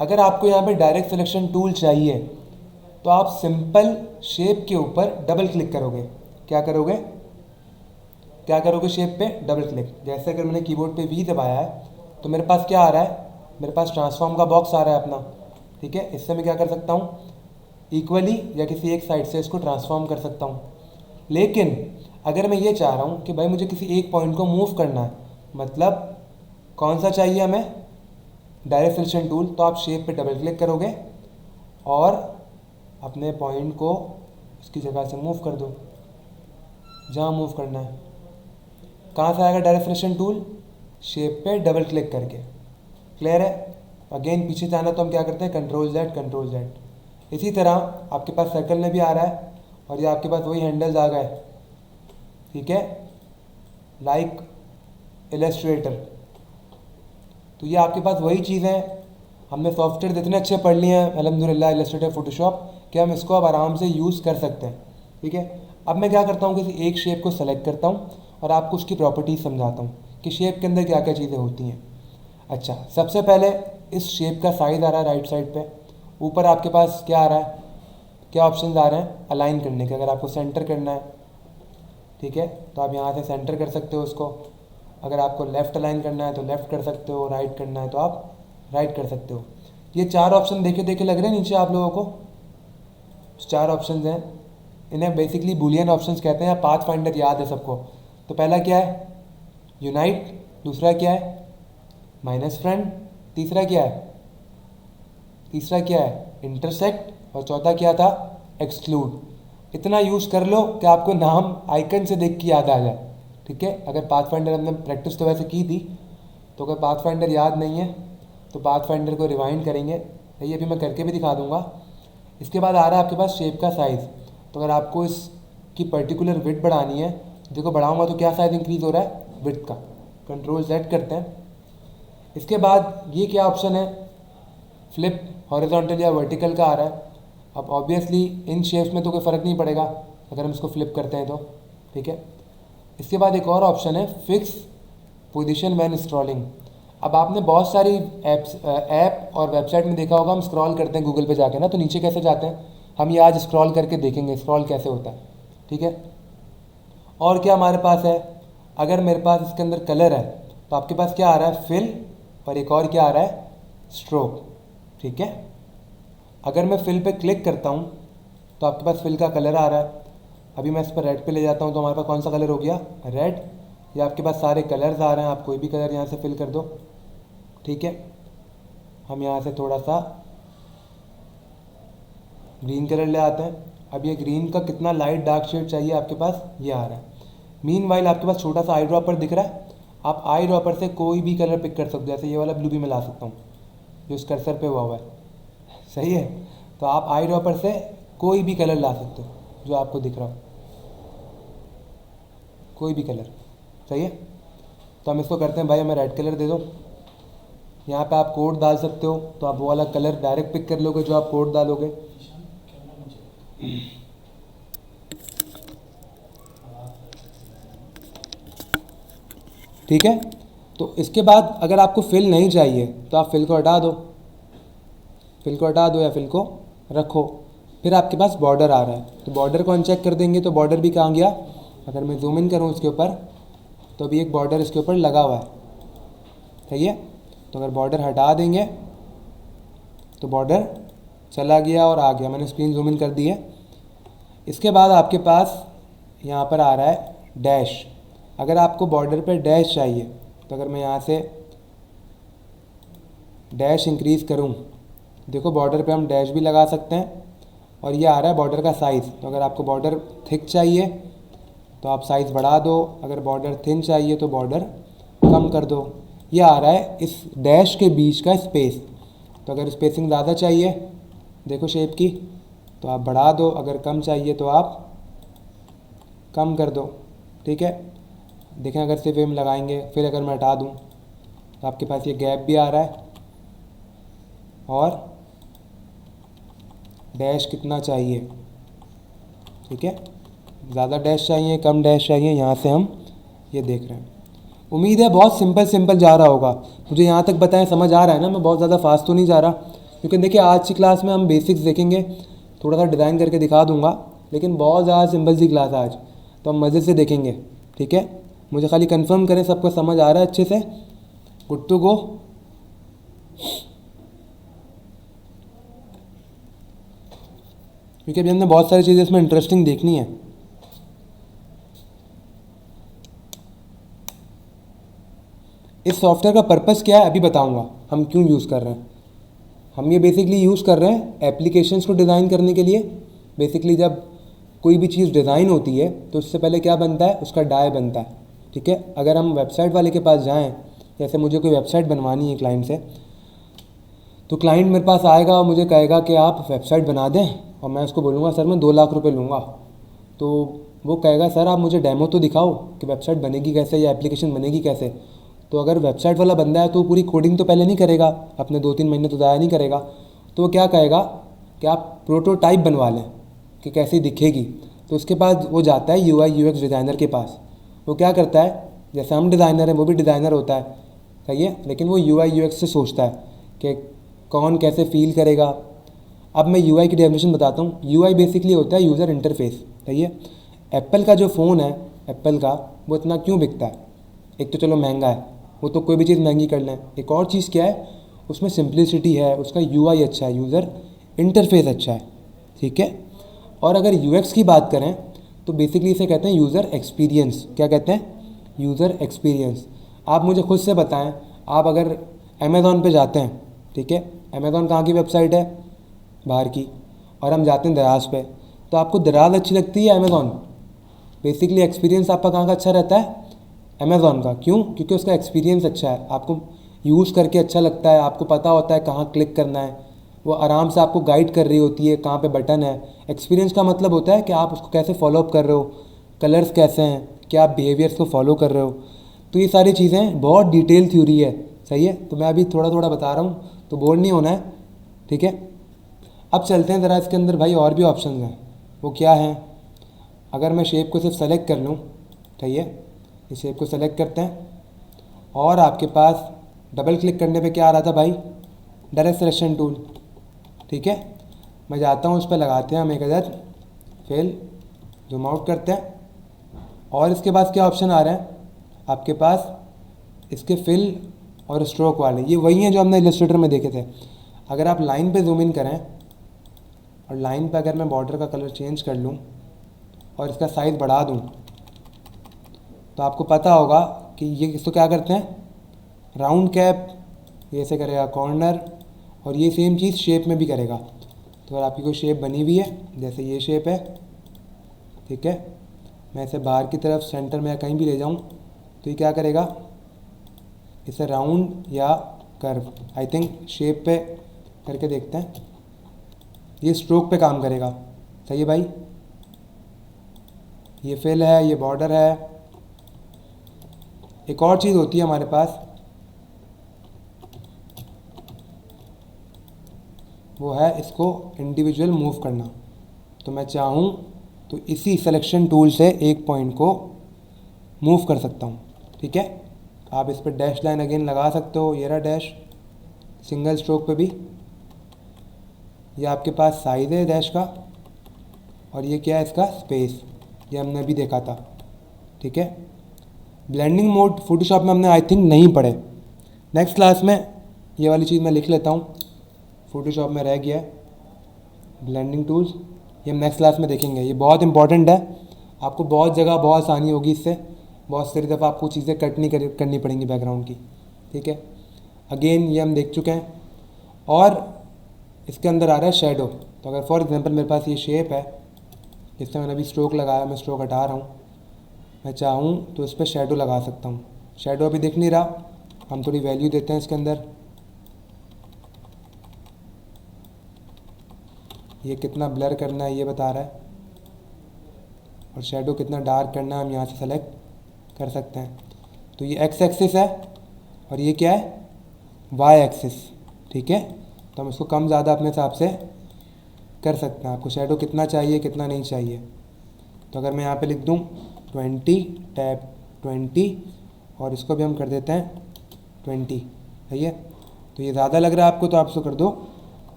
अगर आपको यहाँ पे डायरेक्ट सिलेक्शन टूल चाहिए तो आप सिंपल शेप के ऊपर डबल क्लिक करोगे। क्या करोगे, क्या करोगे, शेप पे डबल क्लिक। जैसे अगर मैंने कीबोर्ड पे वी दबाया है तो मेरे पास क्या आ रहा है, मेरे पास ट्रांसफॉर्म का बॉक्स आ रहा है अपना, ठीक है। इससे मैं क्या कर सकता हूँ, इक्वली या किसी एक साइड से इसको ट्रांसफॉर्म कर सकता हूँ। लेकिन अगर मैं ये चाह रहा हूँ कि भाई मुझे किसी एक पॉइंट को मूव करना है, मतलब कौन सा चाहिए हमें, डायरेक्ट सिलेक्शन टूल, तो आप शेप पे डबल क्लिक करोगे और अपने पॉइंट को उसकी जगह से मूव कर दो जहाँ मूव करना है। कहाँ से आएगा डायरेक्ट सिलेक्शन टूल, शेप पे डबल क्लिक करके, क्लियर है। अगेन पीछे जाना तो हम क्या करते हैं, कंट्रोल जेड, कंट्रोल जेड। इसी तरह आपके पास सर्कल में भी आ रहा है और ये आपके पास वही हैंडल्स आ गए, ठीक है, लाइक इलस्ट्रेटर। तो ये आपके पास वही चीज़ है। हमने सॉफ्टवेयर इतने अच्छे पढ़ लिए हैं अल्हम्दुलिल्लाह, इलस्ट्रेटर, फोटोशॉप, कि हम इसको अब आराम से यूज़ कर सकते हैं, ठीक है। अब मैं क्या करता हूँ, किसी एक शेप को सेलेक्ट करता हूँ और आपको उसकी प्रॉपर्टीज समझाता हूँ कि शेप के अंदर क्या क्या चीज़ें होती हैं। अच्छा, सबसे पहले इस शेप का साइज़ आ रहा है राइट साइड पे। ऊपर आपके पास क्या आ रहा है, क्या ऑप्शन आ रहे हैं अलाइन करने के। अगर आपको सेंटर करना है, ठीक है, तो आप यहाँ से सेंटर कर सकते हो उसको। अगर आपको लेफ़्ट अलाइन करना है तो लेफ़्ट कर सकते हो, राइट करना है तो आप राइट कर सकते हो। ये 4 ऑप्शन देखे देखे लग रहे हैं नीचे आप लोगों को, 4 ऑप्शन हैं। इन्हें बेसिकली बूलियन ऑप्शंस कहते हैं, या पाथ फाइंडर याद है सबको। तो पहला क्या है, यूनाइट। दूसरा क्या है, माइनस फ्रेंड। तीसरा क्या है, इंटरसेक्ट। और चौथा क्या था, एक्सक्लूड। इतना यूज़ कर लो कि आपको नाम आइकन से देख के याद आ जाए, ठीक है। अगर पाथ फाइंडर हमने प्रैक्टिस तो वैसे की थी, तो अगर पाथ फाइंडर याद नहीं है तो पाथ फाइंडर को रिवाइंड करेंगे। ये अभी मैं करके भी दिखा दूंगा। इसके बाद आ रहा है आपके पास शेप का साइज़। तो अगर आपको इसकी पर्टिकुलर विड्थ बढ़ानी है, देखो बढ़ाऊंगा तो क्या साइज़ इंक्रीज़ हो रहा है, विड्थ का। कंट्रोल जेड करते हैं। इसके बाद ये क्या ऑप्शन है, फ्लिप हॉरिजॉन्टल या वर्टिकल का आ रहा है। अब ऑब्वियसली इन शेप्स में तो कोई फ़र्क नहीं पड़ेगा अगर हम इसको फ्लिप करते हैं तो, ठीक है। इसके बाद एक और ऑप्शन है, फिक्स पोजीशन व्हेन स्क्रॉलिंग। अब आपने बहुत सारी ऐप और वेबसाइट में देखा होगा, हम स्क्रॉल करते हैं गूगल पे जाके ना, तो नीचे कैसे जाते हैं, हम ये आज स्क्रॉल करके देखेंगे स्क्रॉल कैसे होता है, ठीक है। और क्या हमारे पास है, अगर मेरे पास इसके अंदर कलर है तो आपके पास क्या आ रहा है, फिल, और एक और क्या आ रहा है, स्ट्रोक, ठीक है। अगर मैं फिल पे क्लिक करता हूँ तो आपके पास फिल का कलर आ रहा है। अभी मैं इस पर रेड पे ले जाता हूँ तो हमारे पास कौन सा कलर हो गया, रेड। या आपके पास सारे कलर्स आ रहे हैं, आप कोई भी कलर यहाँ से फिल कर दो, ठीक है। हम यहाँ से थोड़ा सा ग्रीन कलर ले आते हैं। अब ये ग्रीन का कितना लाइट डार्क शेड चाहिए आपके पास, ये आ रहा है। मीनवाइल आपके पास छोटा सा आई ड्रॉपर दिख रहा है, आप आई ड्रॉपर से कोई भी कलर पिक कर सकते हो, जैसे ये वाला ब्लू भी मैं ला सकता हूँ जो इस कर्सर पे हुआ है, सही है। तो आप आई ड्रॉपर से कोई भी कलर ला सकते हो जो आपको दिख रहा हो, कोई भी कलर, सही है। तो हम इसको करते हैं, भाई हमें रेड कलर दे दो। यहाँ पे आप कोड डाल सकते हो, तो आप वो वाला कलर डायरेक्ट पिक कर लोगे जो आप कोड डालोगे। ठीक है। तो इसके बाद अगर आपको फिल नहीं चाहिए तो आप फिल को हटा दो, फिल को हटा दो या फिल को रखो। फिर आपके पास बॉर्डर आ रहा है, तो बॉर्डर को अनचेक कर देंगे तो बॉर्डर भी कहाँ गया। अगर मैं जूम इन करूँ इसके ऊपर तो अभी एक बॉर्डर इसके ऊपर लगा हुआ है, सही है। तो अगर बॉर्डर हटा देंगे तो बॉर्डर चला गया और आ गया, मैंने स्क्रीन जूम इन कर दी है। इसके बाद आपके पास यहाँ पर आ रहा है डैश। अगर आपको बॉर्डर पे डैश चाहिए तो अगर मैं यहाँ से डैश इंक्रीज़ करूँ, देखो बॉर्डर पे हम डैश भी लगा सकते हैं। और ये आ रहा है बॉर्डर का साइज़, तो अगर आपको बॉर्डर थिक चाहिए तो आप साइज़ बढ़ा दो, अगर बॉर्डर थिन चाहिए तो बॉर्डर कम कर दो। ये आ रहा है इस डैश के बीच का स्पेस, तो अगर स्पेसिंग ज़्यादा चाहिए देखो शेप की तो आप बढ़ा दो, अगर कम चाहिए तो आप कम कर दो, ठीक है। देखें अगर सिर्फ हम लगाएंगे, फिर अगर मैं हटा दूँ तो आपके पास ये गैप भी आ रहा है। और डैश कितना चाहिए, ठीक है, ज़्यादा डैश चाहिए कम डैश चाहिए, यहाँ से हम ये देख रहे हैं। उम्मीद है बहुत सिंपल जा रहा होगा, मुझे यहाँ तक बताएं समझ आ रहा है ना, मैं बहुत ज़्यादा फास्ट तो नहीं जा रहा। क्योंकि देखिए आज की क्लास में हम बेसिक्स देखेंगे, थोड़ा सा डिज़ाइन करके दिखा दूँगा, लेकिन बहुत ज़्यादा सिंपल सी क्लास है आज, तो हम मज़े से देखेंगे, ठीक है। मुझे खाली कंफर्म करें सबको समझ आ रहा है अच्छे से, गुड टू गो। क्योंकि अभी हमने बहुत सारी चीज़ें इसमें इंटरेस्टिंग देखनी है। इस सॉफ्टवेयर का पर्पस क्या है अभी बताऊंगा, हम क्यों यूज़ कर रहे हैं। हम ये बेसिकली यूज़ कर रहे हैं एप्लीकेशंस को डिज़ाइन करने के लिए। बेसिकली जब कोई भी चीज़ डिज़ाइन होती है तो उससे पहले क्या बनता है, उसका डाई बनता है, ठीक है। अगर हम वेबसाइट वाले के पास जाएँ, जैसे मुझे कोई वेबसाइट बनवानी है क्लाइंट से, तो क्लाइंट मेरे पास आएगा और मुझे कहेगा कि आप वेबसाइट बना दें, और मैं उसको बोलूँगा सर मैं 2 लाख रुपए लूँगा। तो वो कहेगा सर आप मुझे डेमो तो दिखाओ कि वेबसाइट बनेगी कैसे या एप्लीकेशन बनेगी कैसे। तो अगर वेबसाइट वाला बंदा है तो पूरी कोडिंग तो पहले नहीं करेगा, अपने 2-3 महीने तो ज़ाया नहीं करेगा। तो वो क्या कहेगा कि आप प्रोटोटाइप बनवा लें कि कैसी दिखेगी। तो उसके बाद वो जाता है UI UX डिज़ाइनर के पास। वो क्या करता है, जैसे हम डिज़ाइनर हैं वो भी डिज़ाइनर होता है, सही है, लेकिन वो UI UX से सोचता है कि कौन कैसे फील करेगा। अब मैं UI की डेफिनेशन बताता हूँ। UI बेसिकली होता है यूज़र इंटरफेस, सही है। एप्पल का जो फ़ोन है, एप्पल का, वो इतना क्यों बिकता है, एक तो चलो महंगा है, वो तो कोई भी चीज़ महंगी कर लें। एक और चीज़ क्या है, उसमें सिंप्लिसिटी है, उसका UI अच्छा है, यूज़र इंटरफेस अच्छा है, ठीक है। और अगर UX की बात करें तो बेसिकली इसे कहते हैं यूज़र एक्सपीरियंस। क्या कहते हैं, यूज़र एक्सपीरियंस। आप मुझे खुद से बताएं, आप अगर अमेज़ॉन पे जाते हैं, ठीक है, अमेज़ॉन कहाँ की वेबसाइट है, बाहर की, और हम जाते हैं दराज पे, तो आपको दराज अच्छी लगती है अमेज़ॉन। बेसिकली एक्सपीरियंस आपका कहाँ का अच्छा रहता है, अमेज़ॉन का। क्यों, क्योंकि उसका एक्सपीरियंस अच्छा है, आपको यूज़ करके अच्छा लगता है, आपको पता होता है कहाँ क्लिक करना है, वो आराम से आपको गाइड कर रही होती है कहाँ पे बटन है। एक्सपीरियंस का मतलब होता है कि आप उसको कैसे फॉलोअप कर रहे हो, कलर्स कैसे हैं, क्या आप बिहेवियर्स को फॉलो कर रहे हो। तो ये सारी चीज़ें बहुत डिटेल थ्योरी है, सही है। तो मैं अभी थोड़ा थोड़ा बता रहा हूँ, तो बोर नहीं होना है, ठीक है। अब चलते हैं ज़रा इसके अंदर, भाई और भी ऑप्शन हैं, वो क्या हैं। अगर मैं शेप को सिर्फ सेलेक्ट कर लूँ, सही है, इस शेप को सेलेक्ट करते हैं, और आपके पास डबल क्लिक करने पे क्या आ रहा था भाई, डायरेक्ट सिलेक्शन टूल, ठीक है। मैं जाता हूँ, उस पर लगाते हैं हम एक अदद फिल, जूम आउट करते हैं और इसके पास क्या ऑप्शन आ रहे हैं आपके पास, इसके फिल और स्ट्रोक वाले, ये वही हैं जो हमने इलस्ट्रेटर में देखे थे। अगर आप लाइन पे जूम इन करें और लाइन पे अगर मैं बॉर्डर का कलर चेंज कर लूँ और इसका साइज़ बढ़ा दूँ, तो आपको पता होगा कि ये इसको क्या करते हैं, राउंड कैप ये ऐसे करेगा कॉर्नर, और ये सेम चीज़ शेप में भी करेगा। तो अगर आपकी कोई शेप बनी हुई है, जैसे ये शेप है, ठीक है, मैं इसे बाहर की तरफ सेंटर में या कहीं भी ले जाऊँ तो ये क्या करेगा, इसे राउंड या कर्व, आई थिंक शेप पे करके देखते हैं, ये स्ट्रोक पे काम करेगा। सही है भाई, ये फिल है, ये बॉर्डर है। एक और चीज़ होती है हमारे पास, वो है इसको इंडिविजुअल मूव करना। तो मैं चाहूँ तो इसी सिलेक्शन टूल से एक पॉइंट को मूव कर सकता हूँ, ठीक है। आप इस पर डैश लाइन अगेन लगा सकते हो, ये रहा डैश, सिंगल स्ट्रोक पे भी। ये आपके पास साइज़ है डैश का, और ये क्या है इसका स्पेस, ये हमने अभी देखा था, ठीक है। ब्लेंडिंग मोड फोटोशॉप में हमने आई थिंक नहीं पढ़े, नेक्स्ट क्लास में ये वाली चीज़ मैं लिख लेता हूँ, फोटोशॉप में रह गया है ब्लेंडिंग टूल्स, ये हम नेक्स्ट क्लास में देखेंगे। ये बहुत इंपॉर्टेंट है, आपको बहुत जगह बहुत आसानी होगी इससे, बहुत सारी दफ़ा आपको चीज़ें कट नहीं करनी पड़ेंगी बैकग्राउंड की, ठीक है। अगेन ये हम देख चुके हैं। और इसके अंदर आ रहा है शेडो। तो अगर फॉर एग्जांपल मेरे पास ये शेप है, जिससे मैंने अभी स्ट्रोक लगाया, मैं स्ट्रोक हटा रहा हूँ, मैं चाहूँ तो इस पर शेडो लगा सकता हूँ। शेडो अभी दिख नहीं रहा, हम थोड़ी वैल्यू देते हैं इसके अंदर, ये कितना ब्लर करना है ये बता रहा है, और शेडो कितना डार्क करना है हम यहाँ से सेलेक्ट कर सकते हैं। तो ये एक्स एक्सिस है और ये क्या है वाई एक्सिस, ठीक है। तो हम इसको कम ज़्यादा अपने हिसाब से कर सकते हैं, आपको शेडो कितना चाहिए कितना नहीं चाहिए। तो अगर मैं यहाँ पे लिख दूँ 20 टैब 20 और इसको भी हम कर देते हैं 20, सही है। तो ये ज़्यादा लग रहा है आपको, तो आप इसको कर दो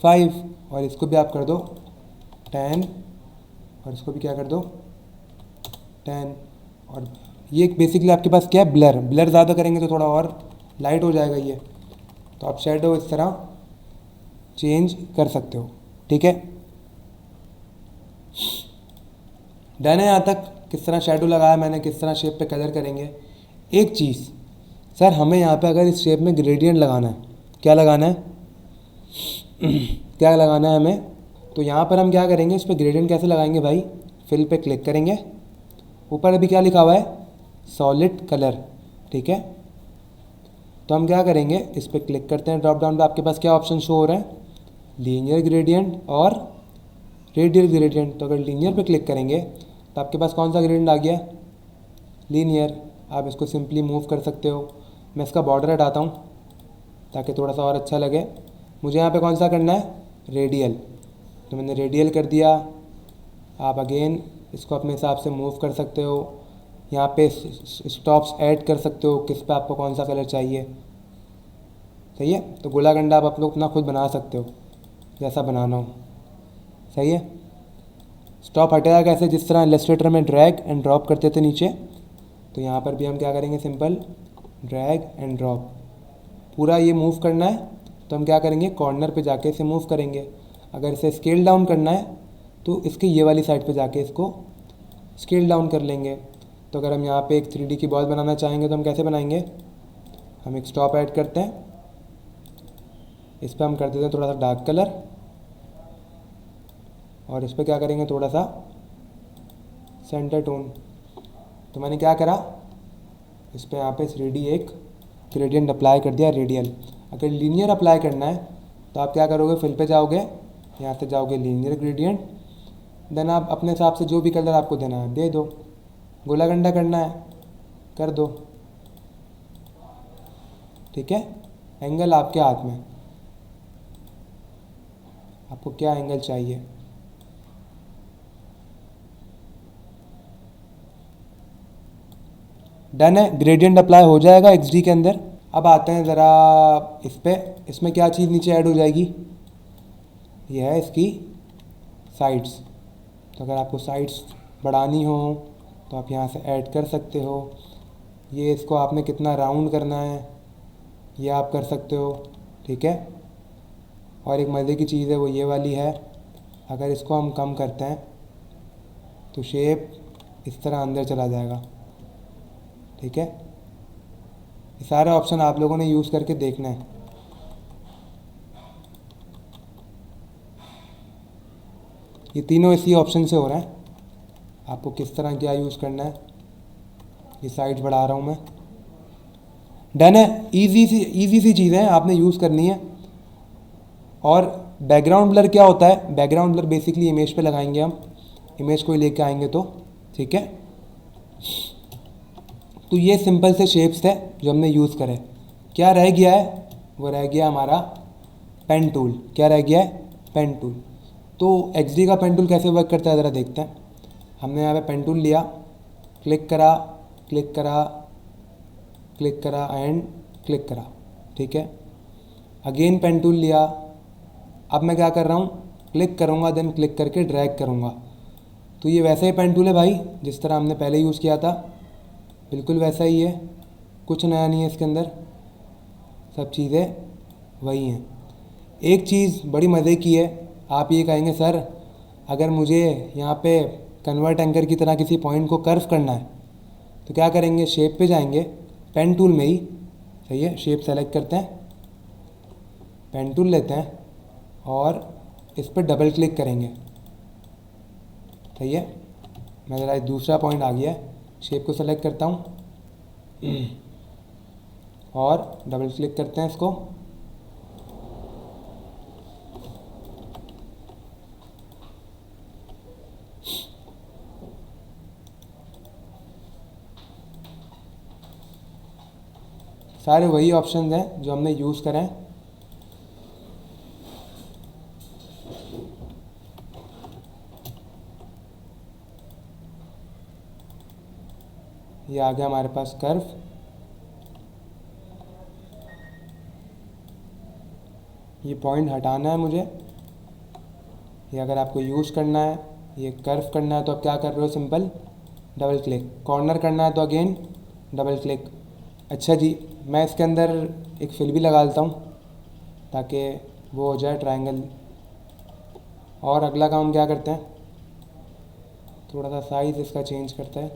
5 और इसको भी आप कर दो 10 और इसको भी क्या कर दो 10। और ये बेसिकली आपके पास क्या है ब्लर, ब्लर ज़्यादा करेंगे तो थोड़ा और लाइट हो जाएगा ये। तो आप शेडो इस तरह चेंज कर सकते हो, ठीक है। डन है यहाँ तक, किस तरह शेडो लगाया मैंने, किस तरह शेप पे कलर करेंगे। एक चीज़ सर, हमें यहाँ पे अगर इस शेप में ग्रेडियंट लगाना है, क्या लगाना है क्या लगाना है हमें, तो यहाँ पर हम क्या करेंगे, इस पर ग्रेडियंट कैसे लगाएंगे भाई, फिल पे क्लिक करेंगे, ऊपर अभी क्या लिखा हुआ है सॉलिड कलर, ठीक है। तो हम क्या करेंगे, इस पर क्लिक करते हैं, ड्रॉप डाउन पे आपके पास क्या ऑप्शन शो हो रहे हैं, लीनियर ग्रेडियंट और रेडियल ग्रेडियंट। तो अगर लीनियर पे क्लिक करेंगे तो आपके पास कौन सा ग्रेडियंट आ गया, लीनियर। आप इसको सिंपली मूव कर सकते हो। मैं इसका बॉर्डर हटाता हूँ ताकि थोड़ा सा और अच्छा लगे। मुझे यहाँ पे कौन सा करना है, रेडियल, तो मैंने रेडियल कर दिया। आप अगेन इसको अपने हिसाब से मूव कर सकते हो, यहाँ पे स्टॉप्स ऐड कर सकते हो, किस पे आपको कौन सा कलर चाहिए, सही है। तो गोला गंडा आप लोग अपना खुद बना सकते हो जैसा बनाना हो, सही है। स्टॉप हटाया कैसे, जिस तरह इलस्ट्रेटर में ड्रैग एंड ड्रॉप करते थे नीचे, तो यहाँ पर भी हम क्या करेंगे, सिंपल ड्रैग एंड ड्रॉप। पूरा ये मूव करना है तो हम क्या करेंगे, कॉर्नर पे जाके इसे मूव करेंगे। अगर इसे स्केल डाउन करना है तो इसकी ये वाली साइड पे जाके इसको स्केल डाउन कर लेंगे। तो अगर हम यहाँ पे एक 3D की बॉल बनाना चाहेंगे तो हम कैसे बनाएंगे, हम एक स्टॉप ऐड करते हैं, इस पर हम कर देते हैं थोड़ा सा डार्क कलर, और इस पर क्या करेंगे थोड़ा सा सेंटर टोन। तो मैंने क्या करा, इस पर यहाँ पे 3D एक ग्रेडियंट अप्लाई कर दिया रेडियल। अगर लीनियर अप्लाई करना है तो आप क्या करोगे, फिल पे जाओगे, यहाँ से जाओगे लीनियर ग्रेडियंट, देन आप अपने हिसाब से जो भी कलर आपको देना है दे दो। गोला गंडा करना है कर दो, ठीक है। एंगल आपके हाथ में, आपको क्या एंगल चाहिए। डन है, ग्रेडियंट अप्लाई हो जाएगा XD के अंदर। अब आते हैं ज़रा इस पे, इसमें क्या चीज़ नीचे ऐड हो जाएगी, ये है इसकी साइड्स। तो अगर आपको साइड्स बढ़ानी हो तो आप यहाँ से ऐड कर सकते हो। ये इसको आपने कितना राउंड करना है ये आप कर सकते हो, ठीक है। और एक मज़े की चीज़ है वो ये वाली है, अगर इसको हम कम करते हैं तो शेप इस तरह अंदर चला जाएगा, ठीक है। ये सारे ऑप्शन आप लोगों ने यूज़ करके देखना है। ये तीनों इसी ऑप्शन से हो रहे हैं, आपको किस तरह क्या यूज़ करना है। ये साइड बढ़ा रहा हूँ मैं, डन है। इजी सी चीज़ें हैं, आपने यूज़ करनी है। और बैकग्राउंड ब्लर क्या होता है? बैकग्राउंड ब्लर बेसिकली इमेज पे लगाएंगे हम, इमेज को ही लेके आएंगे तो, ठीक है। तो ये सिंपल से शेप्स थे जो हमने यूज़ करे। क्या रह गया है? वो रह गया हमारा पेन टूल। क्या रह गया है? Pen tool. तो XD का पेन टूल कैसे वर्क करता है ज़रा देखते हैं। हमने यहाँ पे पेन टूल लिया, क्लिक करा, क्लिक करा, क्लिक करा एंड क्लिक करा, ठीक है। अगेन पेन टूल लिया, अब मैं क्या कर रहा हूँ, क्लिक करूँगा देन क्लिक करके ड्रैग करूँगा। तो ये वैसा ही पेन टूल है भाई जिस तरह हमने पहले यूज़ किया था, बिल्कुल वैसा ही है, कुछ नया नहीं है इसके अंदर, सब चीज़ें वही हैं। एक चीज़ बड़ी मज़े की है, आप ये कहेंगे सर अगर मुझे यहाँ पे कन्वर्ट एंकर की तरह किसी पॉइंट को कर्व करना है तो क्या करेंगे, शेप पे जाएंगे पेन टूल में ही, सही है। शेप सेलेक्ट करते हैं, पेन टूल लेते हैं और इस पर डबल क्लिक करेंगे, सही है। मैं ज़रा दूसरा पॉइंट आ गया है, शेप को सेलेक्ट करता हूँ और डबल क्लिक करते हैं इसको। सारे वही ऑप्शंस हैं जो हमने यूज़ करें। ये आ गया हमारे पास कर्व। ये पॉइंट हटाना है मुझे, ये अगर आपको यूज़ करना है, ये कर्व करना है तो आप क्या कर रहे हो, सिंपल डबल क्लिक। कॉर्नर करना है तो अगेन डबल क्लिक। अच्छा जी, मैं इसके अंदर एक फिल भी लगा देता हूँ ताकि वो हो जाए ट्रायंगल। और अगला काम क्या करते हैं, थोड़ा सा साइज़ इसका चेंज करते हैं,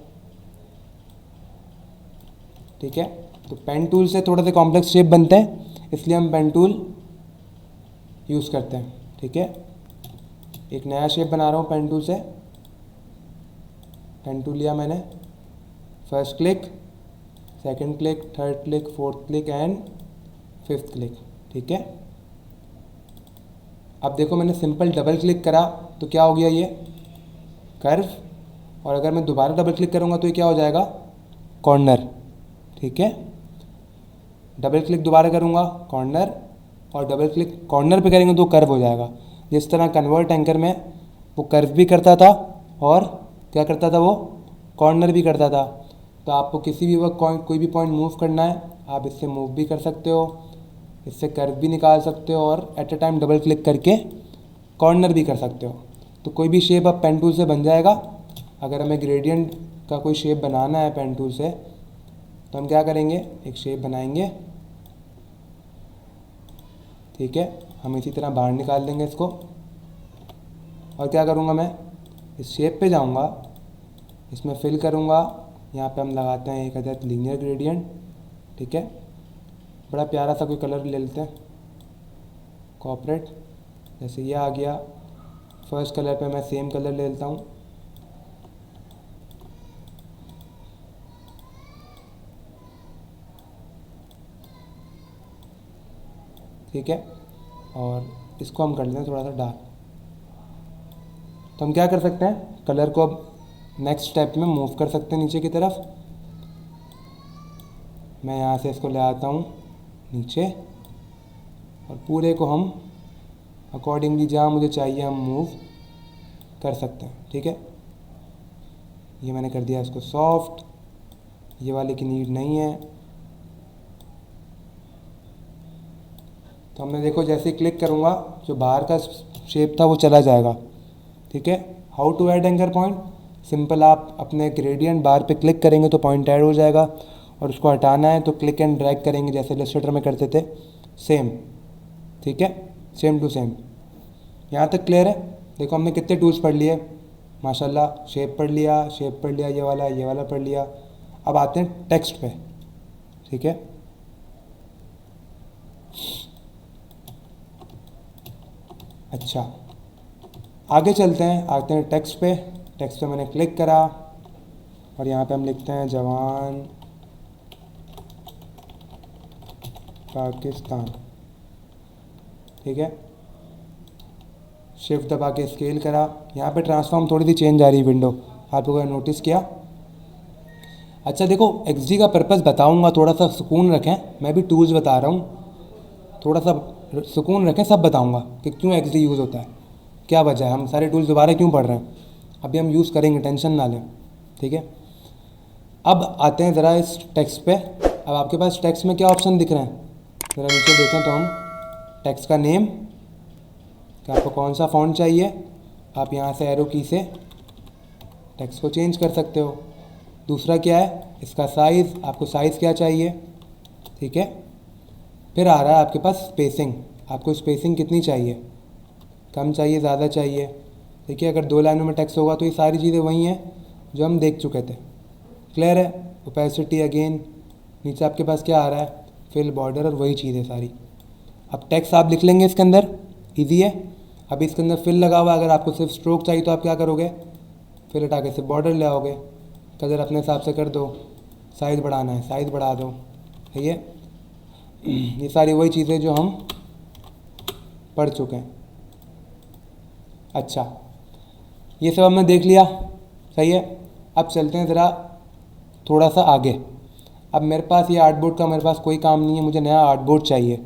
ठीक है। तो पेन टूल से थोड़ा सा कॉम्प्लेक्स शेप बनते हैं इसलिए हम पेन टूल यूज़ करते हैं, ठीक है। एक नया शेप बना रहा हूँ पेन टूल से। पेन टूल लिया मैंने, first click, second click, third click, fourth click and fifth click, ठीक है। अब देखो मैंने सिंपल डबल क्लिक करा तो क्या हो गया, ये कर्व। और अगर मैं दोबारा डबल क्लिक करूँगा तो ये क्या हो जाएगा, कॉर्नर, ठीक है। डबल क्लिक दोबारा करूँगा, कॉर्नर, और डबल क्लिक कॉर्नर पे करेंगे तो कर्व हो जाएगा। जिस तरह कन्वर्ट एंकर में वो कर्व भी करता था और क्या करता था, वो कॉर्नर भी करता था। तो आपको किसी भी वक्त कोई भी पॉइंट मूव करना है, आप इससे मूव भी कर सकते हो, इससे कर्व भी निकाल सकते हो और at a time double click करके कॉर्नर भी कर सकते हो। तो कोई भी शेप अब पेन टूल से बन जाएगा। अगर हमें ग्रेडियंट का कोई शेप बनाना है पेन टूल से तो हम क्या करेंगे, एक शेप बनाएंगे, ठीक है। हम इसी तरह बाहर निकाल देंगे इसको। और क्या करूँगा, मैं इस शेप पे जाऊँगा, इसमें फिल करूँगा। यहाँ पे हम लगाते हैं एक अदद लीनियर ग्रेडियंट, ठीक है। बड़ा प्यारा सा कोई कलर ले लेते हैं, कॉर्पोरेट, जैसे ये आ गया। फर्स्ट कलर पे मैं सेम कलर ले लेता हूँ, ठीक है। और इसको हम कर लेते हैं थोड़ा सा डार्क। तो हम क्या कर सकते हैं, कलर को अब नेक्स्ट स्टेप में मूव कर सकते हैं नीचे की तरफ। मैं यहाँ से इसको ले आता हूँ नीचे और पूरे को हम अकॉर्डिंगली जहाँ मुझे चाहिए हम मूव कर सकते हैं, ठीक है। ये मैंने कर दिया इसको सॉफ्ट, ये वाले की नीड नहीं है, तो हमने देखो जैसे ही क्लिक करूँगा जो बाहर का शेप था वो चला जाएगा। ठीक है। How to add anchor point, simple आप अपने ग्रेडियंट बार पे क्लिक करेंगे तो पॉइंट ऐड हो जाएगा, और उसको हटाना है तो क्लिक एंड ड्रैग करेंगे जैसे इलस्ट्रेटर में करते थे, सेम। ठीक है, सेम टू सेम। यहाँ तक क्लियर है? देखो हमने कितने टूल्स पढ़ लिए माशाल्लाह। शेप पढ़ लिया, शेप पढ़ लिया, ये वाला पढ़ लिया। अब आते हैं टेक्स्ट पे। ठीक है, अच्छा आगे चलते हैं, आते हैं टेक्स्ट पे। टेक्स्ट पे मैंने क्लिक करा और यहाँ पे हम लिखते हैं जवान पाकिस्तान। ठीक है, शिफ्ट दबा के स्केल करा। यहाँ पे ट्रांसफॉर्म थोड़ी सी चेंज आ रही है विंडो, आप लोगों ने नोटिस किया? अच्छा देखो XD का पर्पस बताऊँगा, थोड़ा सा सुकून रखें, मैं भी टूल्स बता रहा हूँ, थोड़ा सा सुकून रखें, सब बताऊँगा कि क्यों XD यूज़ होता है, क्या वजह है, हम सारे टूल्स दोबारा क्यों पढ़ रहे हैं, अभी हम यूज़ करेंगे, टेंशन ना लें। ठीक है, अब आते हैं ज़रा इस टेक्स्ट पे। अब आपके पास टेक्स्ट में क्या ऑप्शन दिख रहे हैं, ज़रा नीचे देखें तो हम टेक्स्ट का नेम, कि आपको कौन सा फ़ॉन्ट चाहिए, आप यहाँ से एरो की से टेक्स्ट को चेंज कर सकते हो। दूसरा क्या है, इसका साइज़, आपको साइज़ क्या चाहिए। ठीक है, फिर आ रहा है आपके पास स्पेसिंग, आपको स्पेसिंग कितनी चाहिए, कम चाहिए, ज़्यादा चाहिए। ठीक है, अगर 2 लाइनों में टेक्स्ट होगा तो ये सारी चीज़ें वही हैं जो हम देख चुके थे। क्लियर है? ओपेसिटी अगेन, नीचे आपके पास क्या आ रहा है, फिल बॉर्डर, और वही चीज़ है सारी। अब टेक्स्ट आप लिख लेंगे इसके अंदर, ईजी है। अभी इसके अंदर फिल लगा हुआ, अगर आपको सिर्फ स्ट्रोक चाहिए तो आप क्या करोगे, फिल हटा के सिर्फ बॉर्डर ले आओगे, कलर अपने हिसाब से कर दो, साइज़ बढ़ाना है साइज़ बढ़ा दो। ठीक है, ये सारी वही चीज़ें जो हम पढ़ चुके हैं। अच्छा, ये सब हमने देख लिया, सही है। अब चलते हैं ज़रा थोड़ा सा आगे। अब मेरे पास ये आर्टबोर्ड का मेरे पास कोई काम नहीं है, मुझे नया आर्टबोर्ड चाहिए।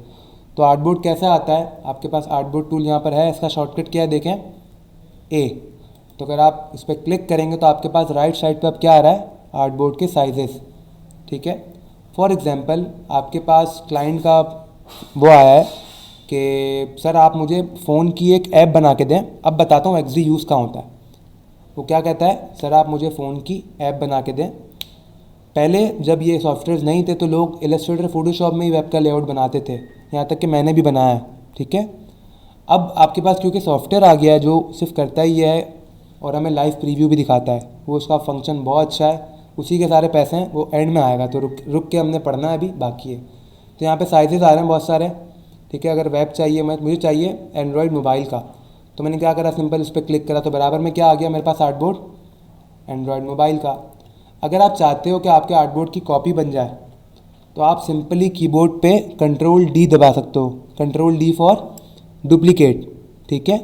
तो आर्टबोर्ड कैसे आता है, आपके पास आर्टबोर्ड टूल यहाँ पर है, इसका शॉर्टकट क्या है देखें, ए। तो अगर आप इस पर क्लिक करेंगे तो आपके पास राइट साइड पे अब क्या आ रहा है, आर्टबोर्ड के साइजेस। ठीक है, फॉर एग्जांपल आपके पास क्लाइंट का वो आया है कि सर आप मुझे फ़ोन की एक ऐप बना के दें। अब बताता हूँ XD यूज़ कहाँ होता है। वो क्या कहता है, सर आप मुझे फ़ोन की ऐप बना के दें। पहले जब ये सॉफ्टवेयर नहीं थे तो लोग इलस्ट्रेटर, फोटोशॉप में ही वेब का लेआउट बनाते थे, यहाँ तक कि मैंने भी बनाया है। ठीक है, अब आपके पास क्योंकि सॉफ्टवेयर आ गया है जो सिर्फ करता ही है और हमें लाइव प्रीव्यू भी दिखाता है, वो उसका फंक्शन बहुत अच्छा है, उसी के सारे पैसे हैं, वो एंड में आएगा, तो रुक के हमने पढ़ना है, अभी बाकी है। तो यहाँ पे साइजेस आ रहे हैं बहुत सारे। ठीक है, अगर वेब चाहिए, मुझे चाहिए एंड्रॉयड मोबाइल का, तो मैंने क्या करा, सिंपल इस पर क्लिक करा तो बराबर में क्या आ गया मेरे पास, आर्टबोर्ड एंड्रॉयड मोबाइल का। अगर आप चाहते हो कि आपके आर्टबोर्ड की कॉपी बन जाए तो आप सिंपली कीबोर्ड पे Ctrl+D दबा सकते हो, Ctrl+D फॉर डुप्लीकेट। ठीक है,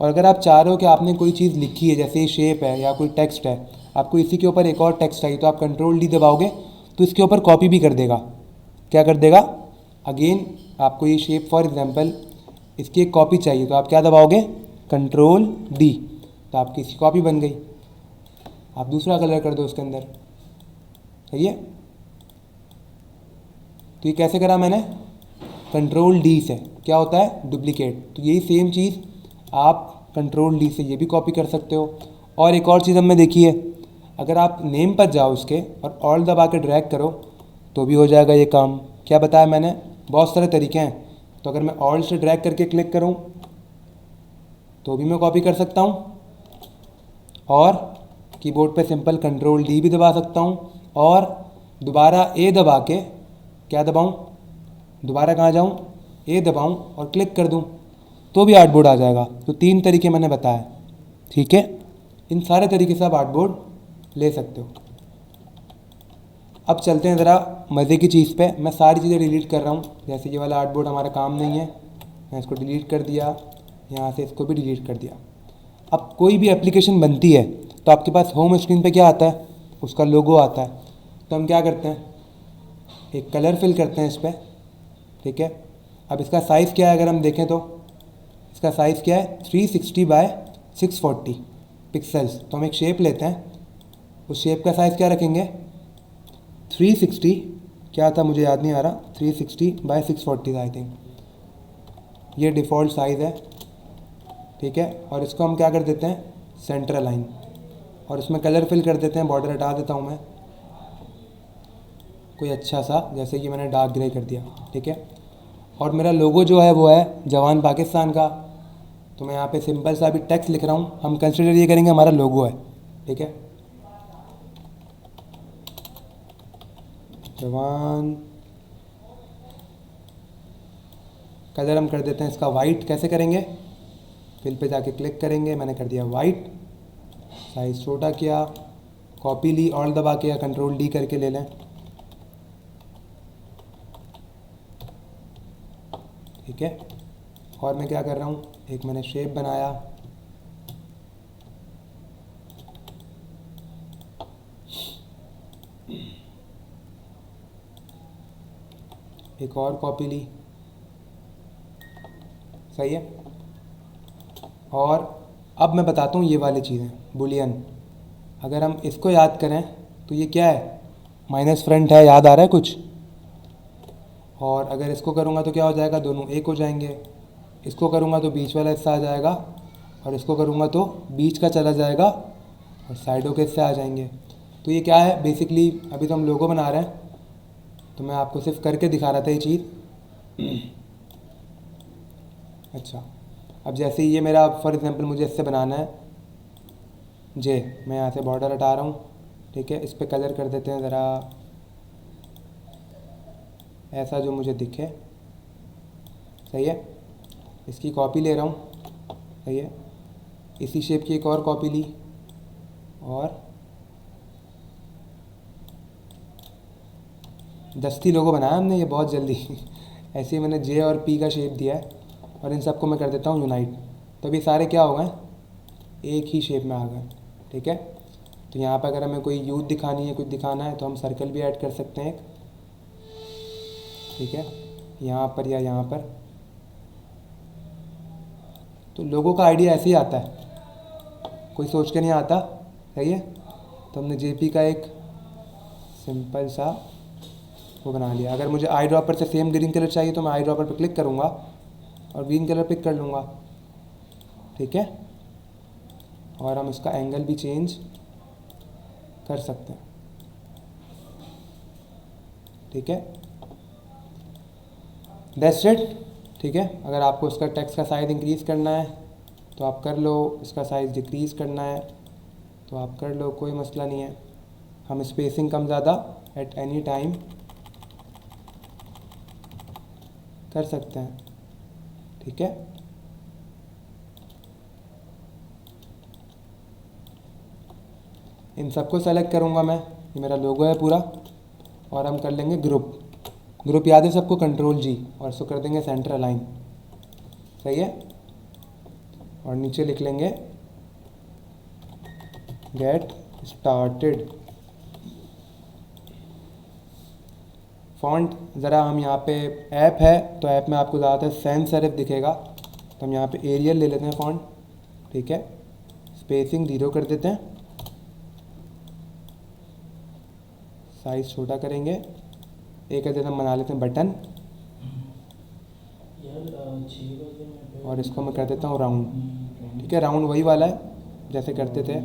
और अगर आप चाह रहे हो कि आपने कोई चीज़ लिखी है, जैसे शेप है या कोई टेक्स्ट है, आपको इसी के ऊपर एक और टेक्स्ट चाहिए, तो आप Ctrl+D दबाओगे तो इसके ऊपर कॉपी भी कर देगा। क्या कर देगा, अगेन आपको ये शेप फॉर एग्जांपल इसकी एक कॉपी चाहिए, तो आप क्या दबाओगे, Ctrl+D, तो आपकी इसकी कॉपी बन गई। आप दूसरा कलर कर दो उसके अंदर, सही है। तो ये कैसे करा मैंने, Ctrl+D से क्या होता है, डुप्लीकेट। तो यही सेम चीज़ आप Ctrl+D से ये भी कॉपी कर सकते हो। और एक और चीज़ हमने देखी है, अगर आप नेम पर जाओ इसके और ऑल्ट दबा के ड्रैग करो तो भी हो जाएगा ये काम। क्या बताया मैंने, बहुत सारे तरीके हैं। तो अगर मैं ऑल्ट से ड्रैग करके क्लिक करूं तो भी मैं कॉपी कर सकता हूं, और कीबोर्ड पे सिंपल Ctrl+D भी दबा सकता हूं, और दोबारा ए दबा के क्या दबाऊं, दोबारा कहाँ जाऊं, ए दबाऊं और क्लिक कर दूं तो भी आर्टबोर्ड आ जाएगा। तो 3 तरीके मैंने बताया। ठीक है, इन सारे तरीके से आप आर्टबोर्ड ले सकते हो। अब चलते हैं ज़रा मज़े की चीज़ पे। मैं सारी चीज़ें डिलीट कर रहा हूँ, जैसे ये वाला आर्टबोर्ड हमारा काम नहीं है, मैं इसको डिलीट कर दिया, यहाँ से इसको भी डिलीट कर दिया। अब कोई भी एप्लीकेशन बनती है तो आपके पास होम स्क्रीन पे क्या आता है, उसका लोगो आता है। तो हम क्या करते हैं, एक कलर फिल करते हैं इस पर। ठीक है, अब इसका साइज़ क्या है, अगर हम देखें तो इसका साइज़ क्या है, 360 बाय 640 पिक्सल्स। तो हम एक शेप लेते हैं, उस शेप का साइज़ क्या रखेंगे, 360, क्या था मुझे याद नहीं आ रहा, 360 बाय 640 आई थिंक, ये डिफ़ॉल्ट साइज़ है, ठीक है। और इसको हम क्या कर देते हैं, सेंटर अलाइन, और इसमें कलर फिल कर देते हैं। बॉर्डर हटा देता हूँ मैं कोई अच्छा सा, जैसे कि मैंने डार्क ग्रे कर दिया, ठीक है। और मेरा लोगो जो है वो है जवान पाकिस्तान का, तो मैं यहाँ पे सिंपल सा भी टेक्स्ट लिख रहा हूँ। हम कंसिडर ये करेंगे हमारा लोगो है, ठीक है। जवान, कलर हम कर देते हैं इसका वाइट। कैसे करेंगे, फिल पे जाके क्लिक करेंगे, मैंने कर दिया वाइट, साइज़ छोटा किया, कॉपी ली, ऑल्ट दबा के या कंट्रोल डी करके ले लें, ठीक है। और मैं क्या कर रहा हूँ, एक मैंने शेप बनाया, एक और कॉपी ली, सही है। और अब मैं बताता हूँ ये वाली चीज़ें, बुलियन। अगर हम इसको याद करें तो ये क्या है, माइनस फ्रंट है, याद आ रहा है कुछ। और अगर इसको करूँगा तो क्या हो जाएगा, दोनों एक हो जाएंगे। इसको करूँगा तो बीच वाला हिस्सा आ जाएगा, और इसको करूँगा तो बीच का चला जाएगा और साइडों के हिस्से आ जाएंगे। तो ये क्या है बेसिकली, अभी तो हम लोगो बना रहे हैं, तो मैं आपको सिर्फ करके दिखा रहा था ये चीज़। अच्छा, अब जैसे ये मेरा फॉर एग्जांपल मुझे इससे बनाना है जे, मैं यहाँ से बॉर्डर हटा रहा हूँ, ठीक है। इस पर कलर कर देते हैं ज़रा ऐसा जो मुझे दिखे, सही है। इसकी कॉपी ले रहा हूँ, सही है। इसी शेप की एक और कॉपी ली, और दस्ती लोगो बनाया हमने ये बहुत जल्दी। ऐसे ही मैंने जे और पी का शेप दिया है, और इन सबको मैं कर देता हूँ यूनाइट, तो अभी सारे क्या हो गए, एक ही शेप में आ गए, ठीक है। तो यहाँ पर अगर हमें कोई यूथ दिखानी है, कुछ दिखाना है, तो हम सर्कल भी ऐड कर सकते हैं एक, ठीक है, यहाँ पर या यहाँ पर। तो लोगों का आइडिया ऐसे ही आता है, कोई सोच के नहीं आता, सही है। तो हमने जेपी का एक सिंपल सा वो बना लिया। अगर मुझे आई ड्रॉपर से सेम ग्रीन कलर चाहिए तो मैं आई ड्रॉपर पर क्लिक करूँगा और ग्रीन कलर पिक कर लूँगा, ठीक है। और हम इसका एंगल भी चेंज कर सकते हैं, ठीक है। दैट्स इट, ठीक है। अगर आपको इसका टेक्स्ट का साइज़ इंक्रीज़ करना है तो आप कर लो, इसका साइज़ डिक्रीज़ करना है तो आप कर लो, कोई मसला नहीं है। हम स्पेसिंग कम ज़्यादा एट एनी टाइम कर सकते हैं, ठीक है। इन सबको सेलेक्ट करूँगा मैं, ये मेरा लोगो है पूरा, और हम कर लेंगे ग्रुप। ग्रुप याद है सबको, कंट्रोल जी, और इसको कर देंगे सेंटर अलाइन, सही है। और नीचे लिख लेंगे गेट स्टार्टेड। फॉन्ट ज़रा हम यहाँ पे, ऐप है तो ऐप में आपको ज़्यादातर सैंस सेरिफ दिखेगा, तो हम यहाँ पे एरियल ले लेते हैं फॉन्ट, ठीक है। स्पेसिंग 0 कर देते हैं, साइज़ छोटा करेंगे, एक अदद हम बना लेते हैं बटन, और इसको मैं कर देता हूँ राउंड, ठीक है। राउंड वही वाला है जैसे करते थे।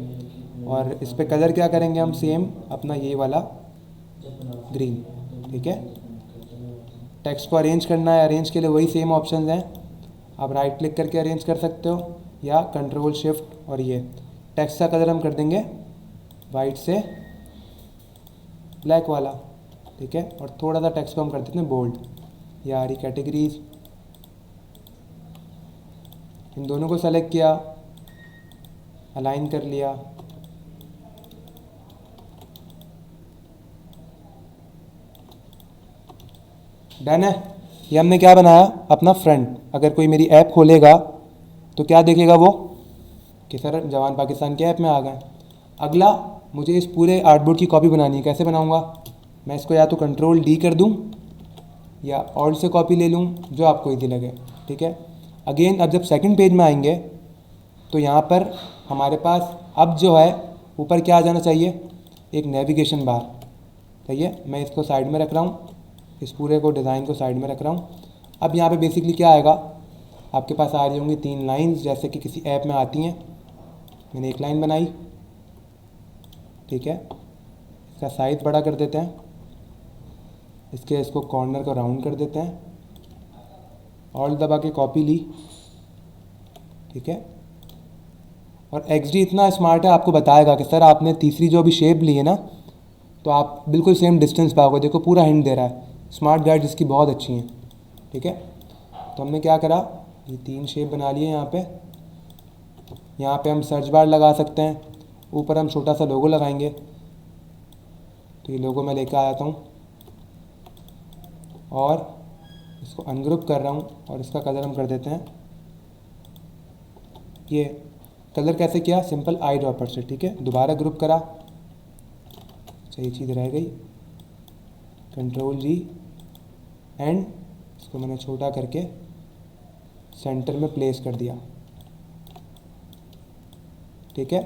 और इस पर कलर क्या करेंगे हम, सेम अपना ये वाला ग्रीन, ठीक है। टेक्स्ट को अरेंज करना है, अरेंज के लिए वही सेम ऑप्शंस हैं, आप राइट क्लिक करके अरेंज कर सकते हो या कंट्रोल शिफ्ट। और ये टेक्स्ट का कलर हम कर देंगे वाइट से ब्लैक वाला, ठीक है। और थोड़ा सा टेक्स्ट को हम कर देते हैं बोल्ड, ये आ रही कैटेगरीज। इन दोनों को सेलेक्ट किया, अलाइन कर लिया, डन है। ये हमने क्या बनाया, अपना फ्रंट। अगर कोई मेरी ऐप खोलेगा तो क्या देखेगा वो, कि सर जवान पाकिस्तान के ऐप में आ गए। अगला मुझे इस पूरे आर्टबोर्ड की कॉपी बनानी है, कैसे बनाऊंगा, मैं इसको या तो कंट्रोल डी कर दूं या ऑल्ट से कॉपी ले लूं, जो आपको इजी लगे, ठीक है। अगेन अब जब सेकंड पेज में आएंगे तो यहाँ पर हमारे पास अब जो है ऊपर क्या आ जाना चाहिए, एक नेविगेशन बार, सही है। मैं इसको साइड में रख रहा हूँ, इस पूरे को डिज़ाइन को साइड में रख रहा हूँ। अब यहाँ पे बेसिकली क्या आएगा, आपके पास आ रही होंगी 3 लाइंस, जैसे कि किसी ऐप में आती हैं। मैंने एक लाइन बनाई, ठीक है। इसका साइज बड़ा कर देते हैं, इसको कॉर्नर को राउंड कर देते हैं, ऑल्ट दबा के कॉपी ली, ठीक है। और XD इतना स्मार्ट है, आपको बताएगा कि सर आपने तीसरी जो अभी शेप ली है ना, तो आप बिल्कुल सेम डिस्टेंस पे आओगे। देखो पूरा हिंट दे रहा है। स्मार्ट गाइड इसकी बहुत अच्छी हैं, ठीक है। तो हमने क्या करा, ये 3 शेप बना लिए यहाँ पे। यहाँ पे हम सर्च बार लगा सकते हैं, ऊपर हम छोटा सा लोगो लगाएंगे। तो ये लोगो मैं लेकर आया हूँ और इसको अनग्रुप कर रहा हूँ और इसका कलर हम कर देते हैं। ये कलर कैसे किया, सिंपल आई ड्रॉपर से, ठीक है। दोबारा ग्रुप करा, अच्छा ये चीज़ रह गई, Ctrl+G एंड इसको मैंने छोटा करके सेंटर में प्लेस कर दिया, ठीक है।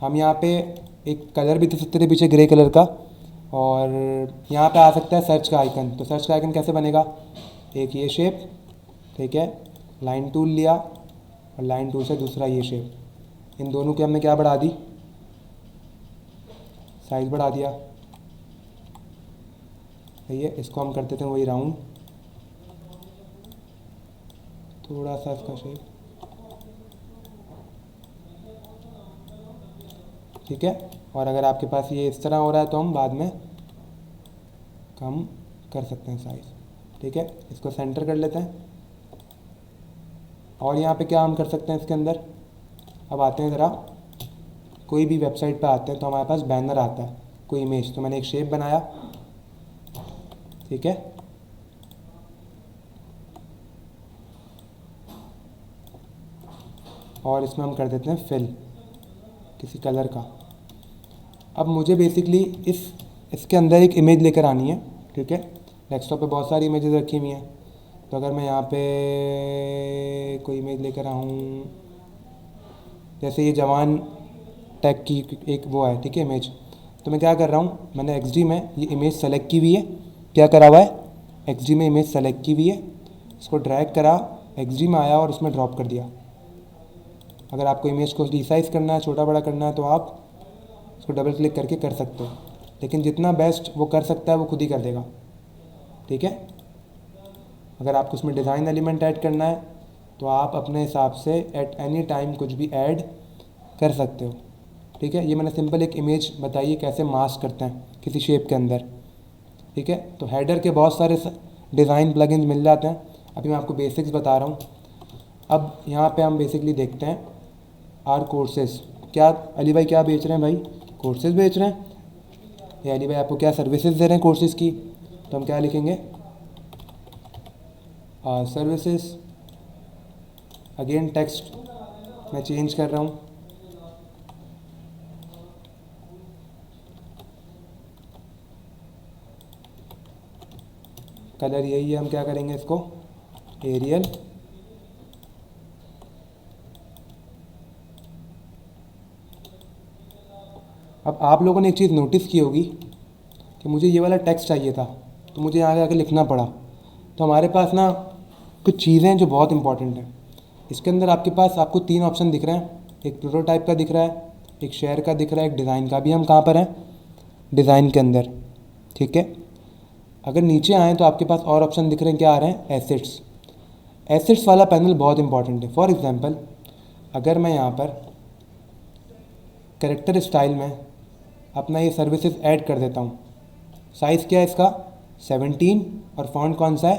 हम यहाँ पे एक कलर भी दे सकते थे पीछे ग्रे कलर का, और यहाँ पे आ सकता है सर्च का आइकन। तो सर्च का आइकन कैसे बनेगा, एक ये शेप, ठीक है, लाइन टूल लिया और लाइन टूल से दूसरा ये शेप, इन दोनों की हमने क्या बढ़ा दी, साइज बढ़ा दिया, सही है। इसको हम कर देते हैं वही राउंड, थोड़ा सा इसका शेप, ठीक है। और अगर आपके पास ये इस तरह हो रहा है तो हम बाद में कम कर सकते हैं साइज, ठीक है। इसको सेंटर कर लेते हैं। और यहाँ पे क्या हम कर सकते हैं इसके अंदर, अब आते हैं ज़रा, कोई भी वेबसाइट पे आते हैं तो हमारे पास बैनर आता है, कोई इमेज। तो मैंने एक शेप बनाया, ठीक है। और इसमें हम कर देते हैं फिल किसी कलर का। अब मुझे बेसिकली इसके अंदर एक इमेज लेकर आनी है, ठीक है। डेस्कटॉप पे बहुत सारी इमेजेस रखी हुई हैं, तो अगर मैं यहाँ पे कोई इमेज लेकर आऊँ, जैसे ये जवान टैग की एक वो है, ठीक है, इमेज। तो मैं क्या कर रहा हूँ, मैंने XD में ये इमेज सेलेक्ट की हुई है, क्या करा हुआ है, XD में इमेज सेलेक्ट की हुई है, इसको ड्रैग करा, XD में आया और उसमें ड्रॉप कर दिया। अगर आपको इमेज को रिसाइज करना है, छोटा बड़ा करना है, तो आप इसको डबल क्लिक करके कर सकते हो, लेकिन जितना बेस्ट वो कर सकता है वो खुद ही कर देगा, ठीक है। अगर आपको उसमें डिज़ाइन एलिमेंट ऐड करना है तो आप अपने हिसाब से एट एनी टाइम कुछ भी ऐड कर सकते हो, ठीक है। ये मैंने सिंपल एक इमेज बताई कैसे मास्क करते हैं किसी शेप के अंदर, ठीक है। तो हेडर के बहुत सारे डिज़ाइन प्लगइन्स मिल जाते हैं, अभी मैं आपको बेसिक्स बता रहा हूँ। अब यहाँ पे हम बेसिकली देखते हैं आर कोर्सेज। क्या अली भाई क्या बेच रहे हैं भाई, कोर्सेज बेच रहे हैं, या अली भाई आपको क्या सर्विसेज दे रहे हैं कोर्सेज की। तो हम क्या लिखेंगे, सर्विसेज, अगेन टेक्स्ट मैं चेंज कर रहा हूँ, कलर यही है, हम क्या करेंगे इसको एरियल, अब आप लोगों ने एक चीज़ नोटिस की होगी कि मुझे ये वाला टेक्स्ट चाहिए था, तो मुझे यहाँ आके लिखना पड़ा। तो हमारे पास ना कुछ चीज़ें हैं जो बहुत इंपॉर्टेंट हैं। इसके अंदर आपके पास आपको 3 ऑप्शन दिख रहे हैं, एक प्रोटोटाइप का दिख रहा है, एक शेयर का दिख रहा है, एक डिज़ाइन का। भी हम कहाँ पर हैं, डिज़ाइन के अंदर, ठीक है। अगर नीचे आएँ तो आपके पास और ऑप्शन दिख रहे हैं, क्या आ रहे हैं, एसेट्स। एसेट्स वाला पैनल बहुत इंपॉर्टेंट है। फॉर एग्जांपल अगर मैं यहाँ पर कैरेक्टर स्टाइल में अपना ये सर्विसेज ऐड कर देता हूँ, साइज़ क्या है इसका 17, और फॉन्ट कौन सा है,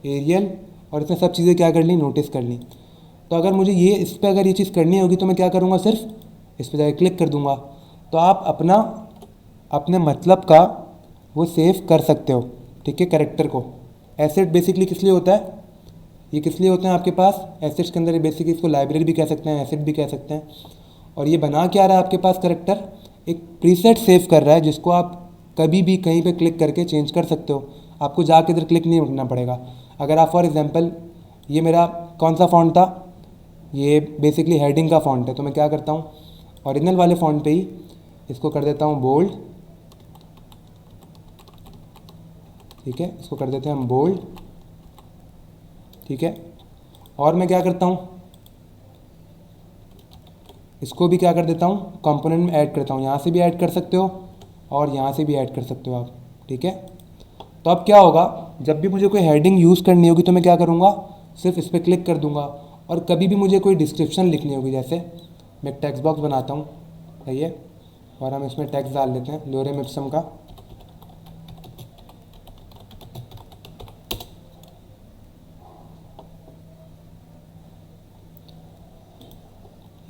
एरियल, और इसमें सब चीज़ें क्या कर ली, नोटिस कर ली। तो अगर मुझे ये इस पर अगर ये चीज़ करनी होगी तो मैं क्या करूँगा, सिर्फ इस पर जाकर क्लिक कर दूँगा। तो आप अपने मतलब का वो सेव कर सकते हो, ठीक है, कैरेक्टर को। एसेट बेसिकली किस लिए होता है, ये किस लिए होते हैं आपके पास, एसेट्स के अंदर बेसिकली इसको लाइब्रेरी भी कह सकते हैं, एसेट भी कह सकते हैं। और ये बना क्या रहा है आपके पास, कैरेक्टर एक प्रीसेट सेव कर रहा है, जिसको आप कभी भी कहीं पे क्लिक करके चेंज कर सकते हो, आपको जाके इधर क्लिक नहीं करना पड़ेगा। अगर आप फॉर एग्जांपल, ये मेरा कौन सा फ़ॉन्ट था, ये बेसिकली हेडिंग का फ़ॉन्ट है, तो मैं क्या करता हूँ, ओरिजिनल वाले फ़ॉन्ट पे ही इसको कर देता हूँ बोल्ड, ठीक है, इसको कर देते हैं हम बोल्ड, ठीक है। और मैं क्या करता हूँ, इसको भी क्या कर देता हूँ, कंपोनेंट में ऐड करता हूँ। यहाँ से भी ऐड कर सकते हो और यहाँ से भी ऐड कर सकते हो आप, ठीक है। तो अब क्या होगा, जब भी मुझे कोई हेडिंग यूज़ करनी होगी तो मैं क्या करूँगा, सिर्फ इस पर क्लिक कर दूँगा। और कभी भी मुझे कोई डिस्क्रिप्शन लिखनी होगी, जैसे मैं एक टेक्स्ट बॉक्स बनाता हूँ, सही है, और हम इसमें टेक्स्ट डाल लेते हैं लोरेम इप्सम का।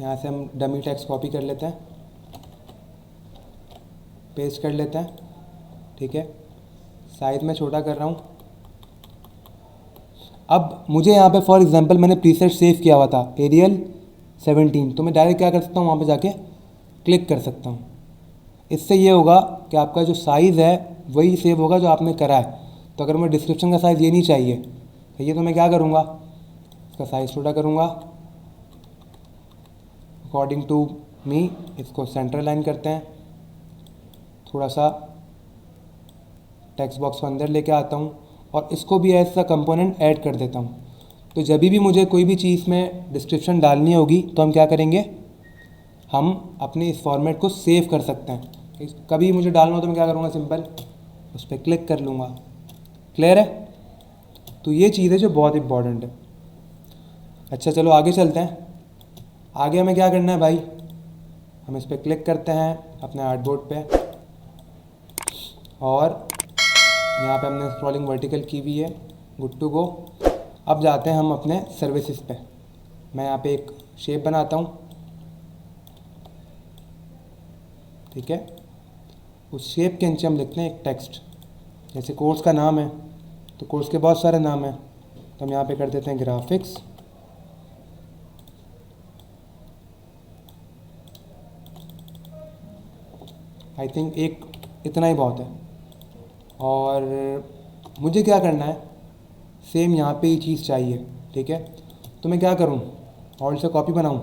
यहाँ से हम डमी टेक्स्ट कॉपी कर लेते हैं, पेस्ट कर लेते हैं, ठीक है। साइज में छोटा कर रहा हूँ। अब मुझे यहाँ पे फॉर एग्जांपल मैंने प्रीसेट सेव किया हुआ था एरियल 17, तो मैं डायरेक्ट क्या कर सकता हूँ, वहाँ पे जाके क्लिक कर सकता हूँ। इससे ये होगा कि आपका जो साइज़ है वही सेव होगा जो आपने करा है। तो अगर मैं डिस्क्रिप्शन का साइज़ ये नहीं चाहिए, तो मैं क्या करूँगा, इसका साइज़ छोटा करूँगा अकॉर्डिंग टू मी। इसको सेंटर लाइन करते हैं, थोड़ा सा टेक्स्ट बॉक्स को अंदर लेके आता हूँ और इसको भी ऐसा कंपोनेंट ऐड कर देता हूँ। तो जब भी मुझे कोई भी चीज़ में डिस्क्रिप्शन डालनी होगी तो हम क्या करेंगे, हम अपने इस फॉर्मेट को सेव कर सकते हैं। कभी मुझे डालना हो तो मैं क्या करूँगा, सिंपल उस पर क्लिक कर लूँगा। क्लियर है? तो ये चीज़ है जो बहुत इंपॉर्टेंट है। अच्छा चलो आगे चलते हैं। आगे हमें क्या करना है भाई, हम इस पर क्लिक करते हैं अपने आर्टबोर्ड पे और यहाँ पे हमने स्क्रॉलिंग वर्टिकल की हुई है, गुड टू गो। अब जाते हैं हम अपने सर्विसेज पे। मैं यहाँ पे एक शेप बनाता हूँ, ठीक है। उस शेप के नीचे हम लिखते हैं एक टेक्स्ट। जैसे कोर्स का नाम है तो कोर्स के बहुत सारे नाम हैं, तो हम यहाँ पे कर देते हैं ग्राफिक्स। आई थिंक एक इतना ही बहुत है। और मुझे क्या करना है, सेम यहाँ पे ही चीज़ चाहिए, ठीक है। तो मैं क्या करूँ, ऑल्ट से कॉपी बनाऊँ।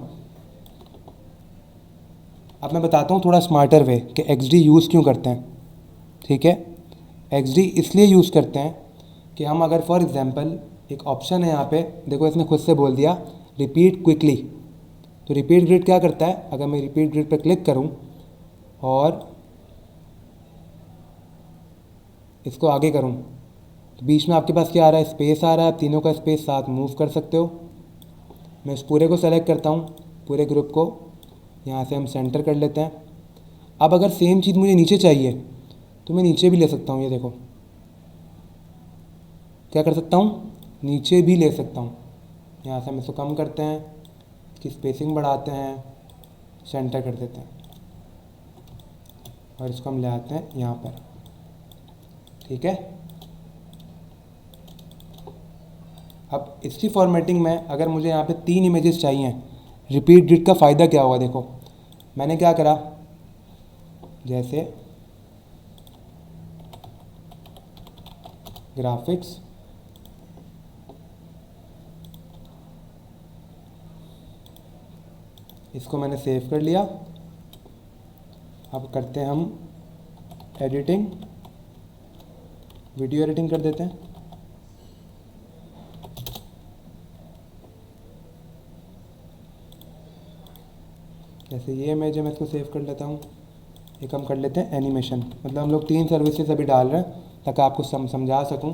अब मैं बताता हूँ थोड़ा स्मार्टर वे कि XD यूज़ क्यों करते हैं, ठीक है। XD इसलिए यूज़ करते हैं कि हम अगर फॉर एग्जांपल एक ऑप्शन है यहाँ पे, देखो इसने खुद से बोल दिया रिपीट क्विकली। तो रिपीट ग्रिड क्या करता है, अगर मैं रिपीट ग्रिड पर क्लिक करूँ और इसको आगे करूँ तो बीच में आपके पास क्या आ रहा है, स्पेस आ रहा है। आप तीनों का स्पेस साथ मूव कर सकते हो। मैं इस पूरे को सेलेक्ट करता हूँ, पूरे ग्रुप को यहाँ से हम सेंटर कर लेते हैं। अब अगर सेम चीज़ मुझे नीचे चाहिए तो मैं नीचे भी ले सकता हूँ। ये देखो क्या कर सकता हूँ, नीचे भी ले सकता हूँ। यहाँ से हम इसको कम करते हैं, इसकी स्पेसिंग बढ़ाते हैं, सेंटर कर देते हैं और इसको हम ले आते हैं यहाँ पर, ठीक है। अब इसकी फॉर्मेटिंग में अगर मुझे यहाँ पे 3 इमेजेस चाहिए, रिपीट ग्रिड का फ़ायदा क्या होगा, देखो मैंने क्या करा, जैसे ग्राफिक्स, इसको मैंने सेव कर लिया। अब करते हैं हम एडिटिंग, वीडियो एडिटिंग कर देते हैं। जैसे ये इमेज है, मैं इसको सेव कर लेता हूँ। एक हम कर लेते हैं एनिमेशन, मतलब हम लोग 3 सर्विसेज अभी डाल रहे हैं ताकि आपको समझा सकूँ।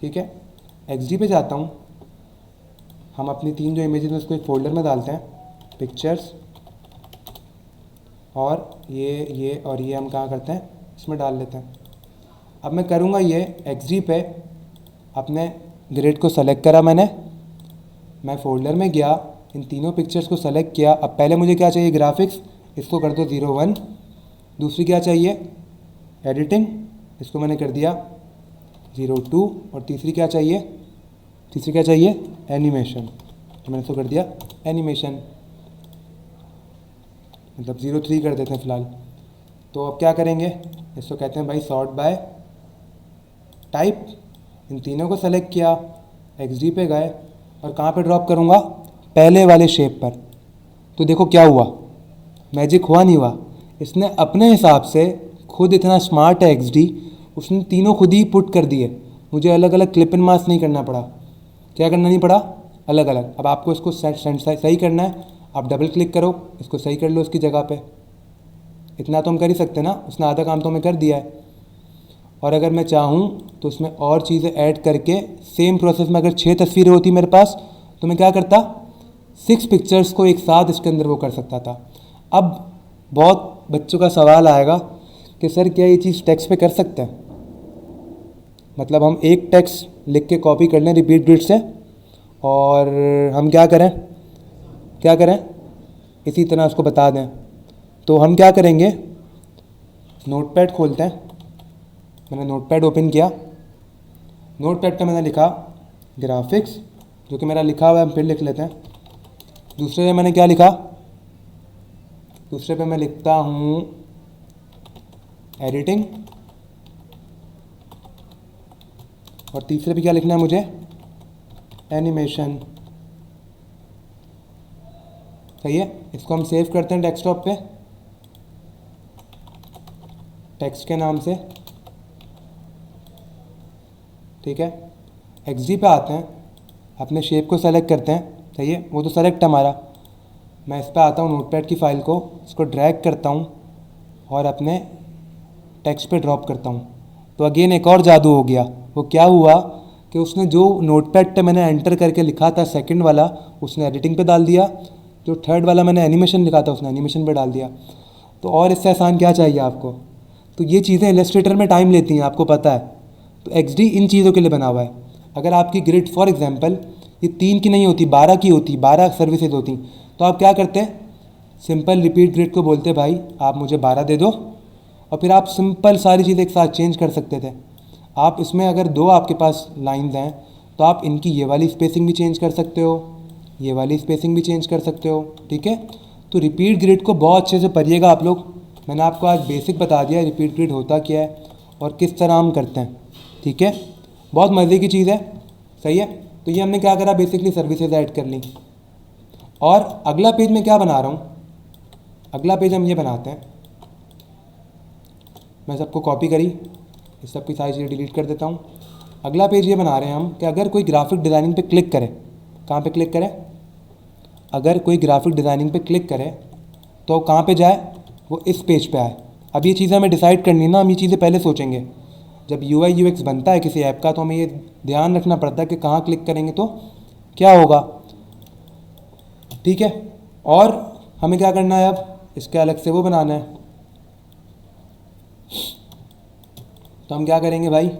ठीक है, XD पे जाता हूँ। हम अपनी 3 जो इमेजेस हैं उसको एक फोल्डर में डालते हैं, पिक्चर्स, और ये और ये हम कहाँ करते हैं, इसमें डाल लेते हैं। अब मैं करूँगा ये XD पे अपने ग्रिड को सेलेक्ट करा मैंने, मैं फ़ोल्डर में गया, इन तीनों पिक्चर्स को सेलेक्ट किया। अब पहले मुझे क्या चाहिए, ग्राफिक्स, इसको कर दो 01। दूसरी क्या चाहिए, एडिटिंग, इसको मैंने कर दिया 02। और तीसरी क्या चाहिए, एनिमेशन, तो मैंने इसको कर दिया एनिमेशन, मतलब 03 कर देते हैं फ़िलहाल। तो अब क्या करेंगे, इसको कहते हैं भाई सॉर्ट बाय टाइप। इन तीनों को सेलेक्ट किया, XD पे गए और कहाँ पे ड्रॉप करूँगा, पहले वाले शेप पर। तो देखो क्या हुआ, मैजिक हुआ नहीं हुआ, इसने अपने हिसाब से खुद इतना स्मार्ट है XD, उसने तीनों खुद ही पुट कर दिए, मुझे अलग अलग क्लिप एंड मास्क नहीं करना पड़ा। क्या करना नहीं पड़ा? अलग अलग। अब आपको इसको सही करना है, आप डबल क्लिक करो, इसको सही कर लो उसकी जगह पे। इतना तो हम कर ही सकते ना, उसने आधा काम तो हमें कर दिया है। और अगर मैं चाहूँ तो उसमें और चीज़ें ऐड करके सेम प्रोसेस में अगर 6 तस्वीरें होती मेरे पास तो मैं क्या करता, 6 पिक्चर्स को एक साथ इसके अंदर वो कर सकता था। अब बहुत बच्चों का सवाल आएगा कि सर क्या ये चीज़ टेक्स्ट पे कर सकते हैं? मतलब हम एक टेक्स्ट लिख के कॉपी कर लें रिपीट ग्रिड से और हम क्या करें इसी तरह उसको बता दें। तो हम क्या करेंगे, नोटपैड खोलते हैं। मैंने नोटपैड ओपन किया, नोटपैड पे मैंने लिखा ग्राफिक्स, जो कि मेरा लिखा हुआ है, हम फिर लिख लेते हैं। दूसरे पे मैंने क्या लिखा, दूसरे पे मैं लिखता हूँ एडिटिंग, और तीसरे पे क्या लिखना है मुझे, एनिमेशन। सही है, इसको हम सेव करते हैं डेस्कटॉप पे टेक्स्ट के नाम से। ठीक है, XD पे आते हैं, अपने शेप को सेलेक्ट करते हैं। सही है, वो तो सेलेक्ट है हमारा। मैं इस पर आता हूँ, नोटपैड की फ़ाइल को इसको ड्रैग करता हूँ और अपने टेक्स्ट पे ड्रॉप करता हूँ। तो अगेन एक और जादू हो गया। वो क्या हुआ कि उसने जो नोटपैड पे मैंने एंटर करके लिखा था सेकंड वाला, उसने एडिटिंग पे डाल दिया। जो थर्ड वाला मैंने एनिमेशन लिखा था, उसने एनिमेशन पे डाल दिया। तो और इससे आसान क्या चाहिए आपको? तो ये चीज़ें इलस्ट्रेटर में टाइम लेती हैं, आपको पता है। तो XD इन चीज़ों के लिए बना हुआ है। अगर आपकी ग्रिड फॉर एग्जांपल ये 3 की नहीं होती, 12 की होती, 12 सर्विसेज होती, तो आप क्या करते हैं, सिंपल रिपीट ग्रिड को बोलते भाई आप मुझे 12 दे दो, और फिर आप सिंपल सारी चीज़ें एक साथ चेंज कर सकते थे। आप इसमें अगर 2 आपके पास लाइंस हैं तो आप इनकी ये वाली स्पेसिंग भी चेंज कर सकते हो, ये वाली स्पेसिंग भी चेंज कर सकते हो। ठीक है, तो रिपीट ग्रिड को बहुत अच्छे से पढ़िएगा आप लोग। मैंने आपको आज बेसिक बता दिया रिपीट ग्रिड होता क्या है और किस तरह हम करते हैं। ठीक है, बहुत मज़े की चीज़ है। सही है, तो ये हमने क्या करा, बेसिकली सर्विसेज ऐड कर ली। और अगला पेज मैं क्या बना रहा हूँ, अगला पेज हम ये बनाते हैं, मैं सबको कॉपी करी, इस सब की सारी चीज़ें डिलीट कर देता हूँ। अगला पेज ये बना रहे हैं हम कि अगर कोई ग्राफिक डिज़ाइनिंग पे क्लिक करे, कहाँ पे क्लिक करें, अगर कोई ग्राफिक डिज़ाइनिंग पे क्लिक करे तो कहाँ पे जाए, वो इस पेज पे आए। अब ये चीज़ें हमें डिसाइड करनी है ना, हम ये चीज़ें पहले सोचेंगे। जब UI UX बनता है किसी ऐप का तो हमें ये ध्यान रखना पड़ता है कि कहाँ क्लिक करेंगे तो क्या होगा। ठीक है, और हमें क्या करना है, अब इसके अलग से वो बनाना है। तो हम क्या करेंगे भाई,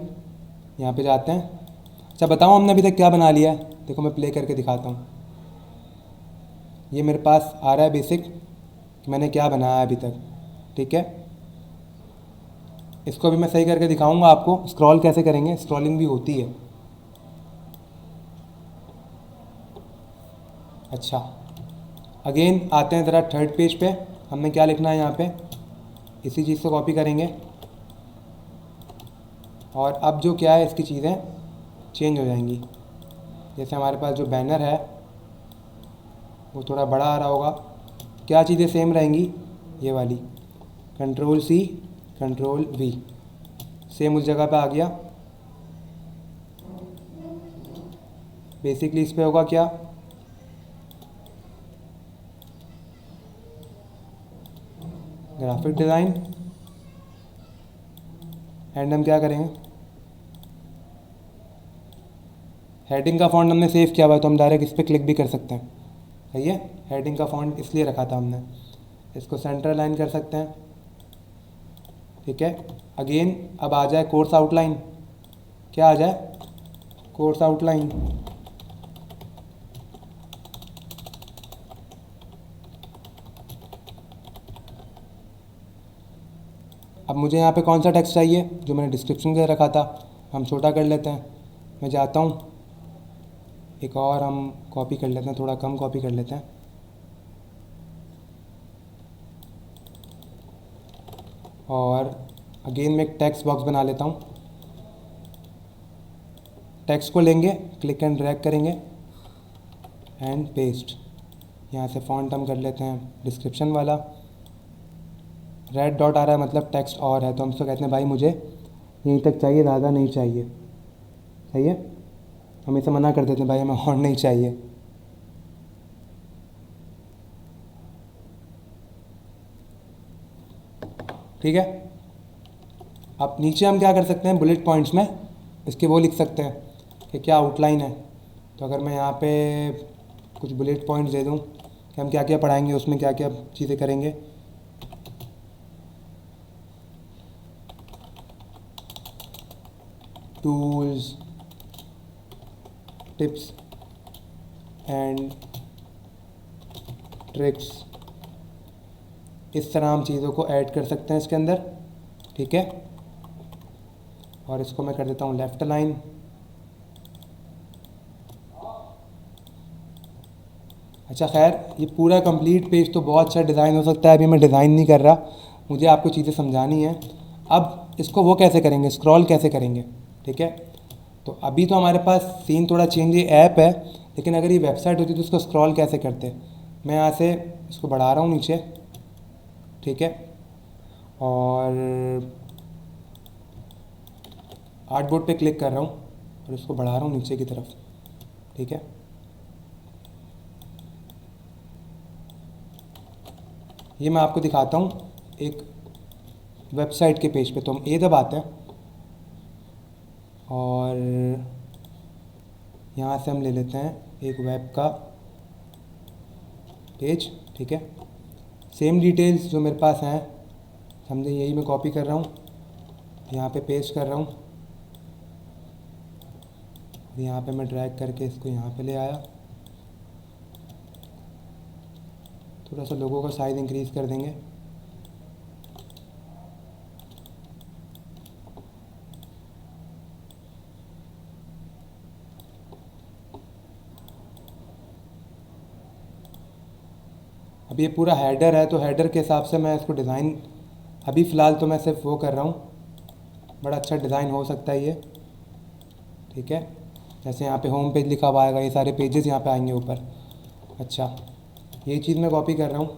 यहाँ पे जाते हैं। अच्छा बताओ हमने अभी तक क्या बना लिया है, देखो मैं प्ले करके दिखाता हूँ। ये मेरे पास आ रहा है बेसिक कि मैंने क्या बनाया है अभी तक। ठीक है, इसको भी मैं सही करके दिखाऊंगा आपको, स्क्रॉल कैसे करेंगे, स्क्रॉलिंग भी होती है। अच्छा, अगेन आते हैं ज़रा थर्ड पेज पे, हमने क्या लिखना है यहाँ पे, इसी चीज़ को कॉपी करेंगे। और अब जो क्या है, इसकी चीज़ें चेंज हो जाएंगी। जैसे हमारे पास जो बैनर है वो थोड़ा बड़ा आ रहा होगा, क्या चीज़ें सेम रहेंगी, ये वाली Ctrl+C Ctrl+V, सेम उस जगह पे आ गया। बेसिकली इस पे होगा क्या, ग्राफिक डिज़ाइन, एंड हम क्या करेंगे, हेडिंग का फॉन्ट हमने सेव किया हुआ है तो हम डायरेक्ट इस पर क्लिक भी कर सकते हैं। सही है, हेडिंग का फॉन्ट इसलिए रखा था हमने, इसको सेंटर लाइन कर सकते हैं। ठीक है, अगेन अब आ जाए कोर्स आउटलाइन, क्या आ जाए, कोर्स आउटलाइन। अब मुझे यहाँ पे कौन सा टेक्स्ट चाहिए, जो मैंने डिस्क्रिप्शन के रखा था, हम छोटा कर लेते हैं। मैं जाता हूँ, एक और हम कॉपी कर लेते हैं, थोड़ा कम कॉपी कर लेते हैं। और अगेन मैं एक टेक्स्ट बॉक्स बना लेता हूँ। टेक्स्ट को लेंगे, क्लिक एंड ड्रैग करेंगे एंड पेस्ट। यहाँ से फॉन्ट हम कर लेते हैं डिस्क्रिप्शन वाला, रेड डॉट आ रहा है मतलब टेक्स्ट और है, तो हम इसको कहते हैं भाई मुझे यहीं तक चाहिए, ज़्यादा नहीं चाहिए। सही है, हम इसे मना कर देते हैं भाई हमें और नहीं चाहिए। ठीक है, अब नीचे हम क्या कर सकते हैं, बुलेट पॉइंट्स में इसके वो लिख सकते हैं कि क्या आउटलाइन है। तो अगर मैं यहाँ पे कुछ बुलेट पॉइंट्स दे दूँ कि हम क्या क्या पढ़ाएंगे, उसमें क्या क्या चीज़ें करेंगे। टूल्स, टिप्स एंड ट्रिक्स, इस तरह हम चीज़ों को ऐड कर सकते हैं इसके अंदर। ठीक है, और इसको मैं कर देता हूँ लेफ़्ट लाइन। अच्छा खैर, ये पूरा कंप्लीट पेज तो बहुत अच्छा डिज़ाइन हो सकता है, अभी मैं डिज़ाइन नहीं कर रहा, मुझे आपको चीज़ें समझानी है। अब इसको वो कैसे करेंगे, स्क्रॉल कैसे करेंगे। ठीक है, तो अभी तो हमारे पास सीन थोड़ा चेंज, ये ऐप है, लेकिन अगर ये वेबसाइट होती तो इसको स्क्रॉल कैसे करते। मैं यहाँ से इसको बढ़ा रहा हूँ नीचे। ठीक है, और आर्टबोर्ड पे क्लिक कर रहा हूँ और इसको बढ़ा रहा हूँ नीचे की तरफ। ठीक है, ये मैं आपको दिखाता हूँ एक वेबसाइट के पेज पे। तो हम ए दबाते हैं और यहाँ से हम ले लेते हैं एक वेब का पेज। ठीक है, सेम डिटेल्स जो मेरे पास हैं समझे, यही मैं कॉपी कर रहा हूँ, यहाँ पे पेस्ट कर रहा हूँ, यहाँ पे मैं ड्रैग करके इसको यहाँ पे ले आया। थोड़ा सा लोगों का साइज़ इंक्रीज़ कर देंगे। अब ये पूरा हेडर है, तो हेडर के हिसाब से मैं इसको डिज़ाइन, अभी फ़िलहाल तो मैं सिर्फ वो कर रहा हूँ, बड़ा अच्छा डिज़ाइन हो सकता है ये। ठीक है, जैसे यहाँ पे होम पेज लिखा हुआ आएगा, ये सारे पेजेस यहाँ पे आएंगे ऊपर। अच्छा, ये चीज़ मैं कॉपी कर रहा हूँ,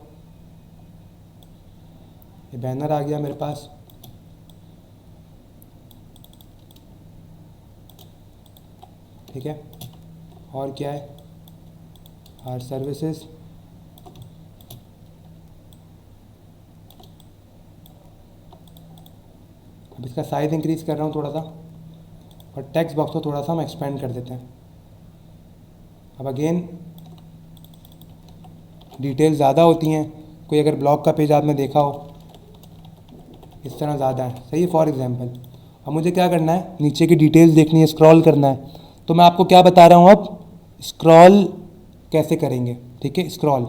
ये बैनर आ गया मेरे पास। ठीक है, और क्या है, आर सर्विसेज, अब इसका साइज़ इंक्रीज़ कर रहा हूँ थोड़ा सा, और टेक्स्ट बॉक्स को थोड़ा सा हम एक्सपेंड कर देते हैं। अब अगेन डिटेल ज़्यादा होती हैं, कोई अगर ब्लॉग का पेज आपने देखा हो इस तरह ज़्यादा है, सही है, फॉर एग्जांपल। अब मुझे क्या करना है, नीचे की डिटेल्स देखनी है, स्क्रॉल करना है, तो मैं आपको क्या बता रहा हूँ अब, स्क्रॉल कैसे करेंगे। ठीक है, स्क्रॉल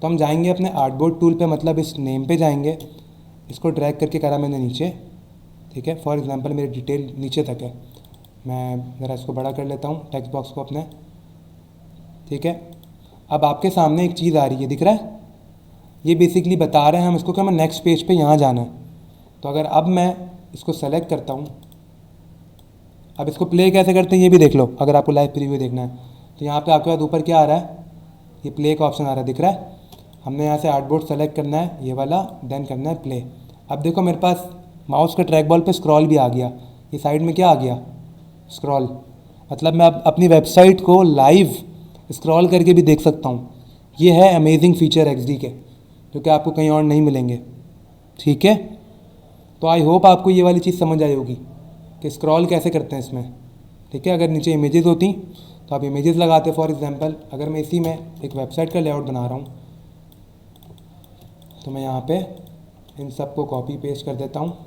तो हम जाएंगे अपने आर्टबोर्ड टूल पे, मतलब इस नेम पे जाएंगे, इसको ड्रैग करके करा मैंने नीचे। ठीक है, फॉर एग्जांपल मेरी डिटेल नीचे तक है, मैं ज़रा इसको बड़ा कर लेता हूँ टेक्स्ट बॉक्स को अपने। ठीक है, अब आपके सामने एक चीज़ आ रही है, दिख रहा है, ये बेसिकली बता रहे हैं हम इसको कि हमें नेक्स्ट पेज पे यहाँ जाना है। तो अगर अब मैं इसको सेलेक्ट करता हूँ, अब इसको प्ले कैसे करते हैं ये भी देख लो, अगर आपको लाइव प्रीव्यू देखना है तो यहाँ पे आपके बाद ऊपर क्या आ रहा है, ये प्ले का ऑप्शन आ रहा है, दिख रहा है। हमने यहाँ से आर्टबोर्ड सेलेक्ट करना है, ये वाला, देन करना है प्ले। अब देखो मेरे पास माउस के ट्रैक बॉल पे स्क्रॉल भी आ गया, ये साइड में क्या आ गया, स्क्रॉल, मतलब मैं अब अपनी वेबसाइट को लाइव स्क्रॉल करके भी देख सकता हूँ। ये है अमेजिंग फीचर एक्सडी के, जो कि आपको कहीं और नहीं मिलेंगे। ठीक है, तो आई होप आपको ये वाली चीज़ समझ आई होगी कि स्क्रॉल कैसे करते हैं इसमें। ठीक है, अगर नीचे इमेजेस होती तो आप इमेजेस लगाते। फॉर एग्जांपल अगर मैं इसी में एक वेबसाइट का लेआउट बना रहा हूँ, तो मैं यहाँ पे इन सब को कॉपी पेस्ट कर देता हूँ।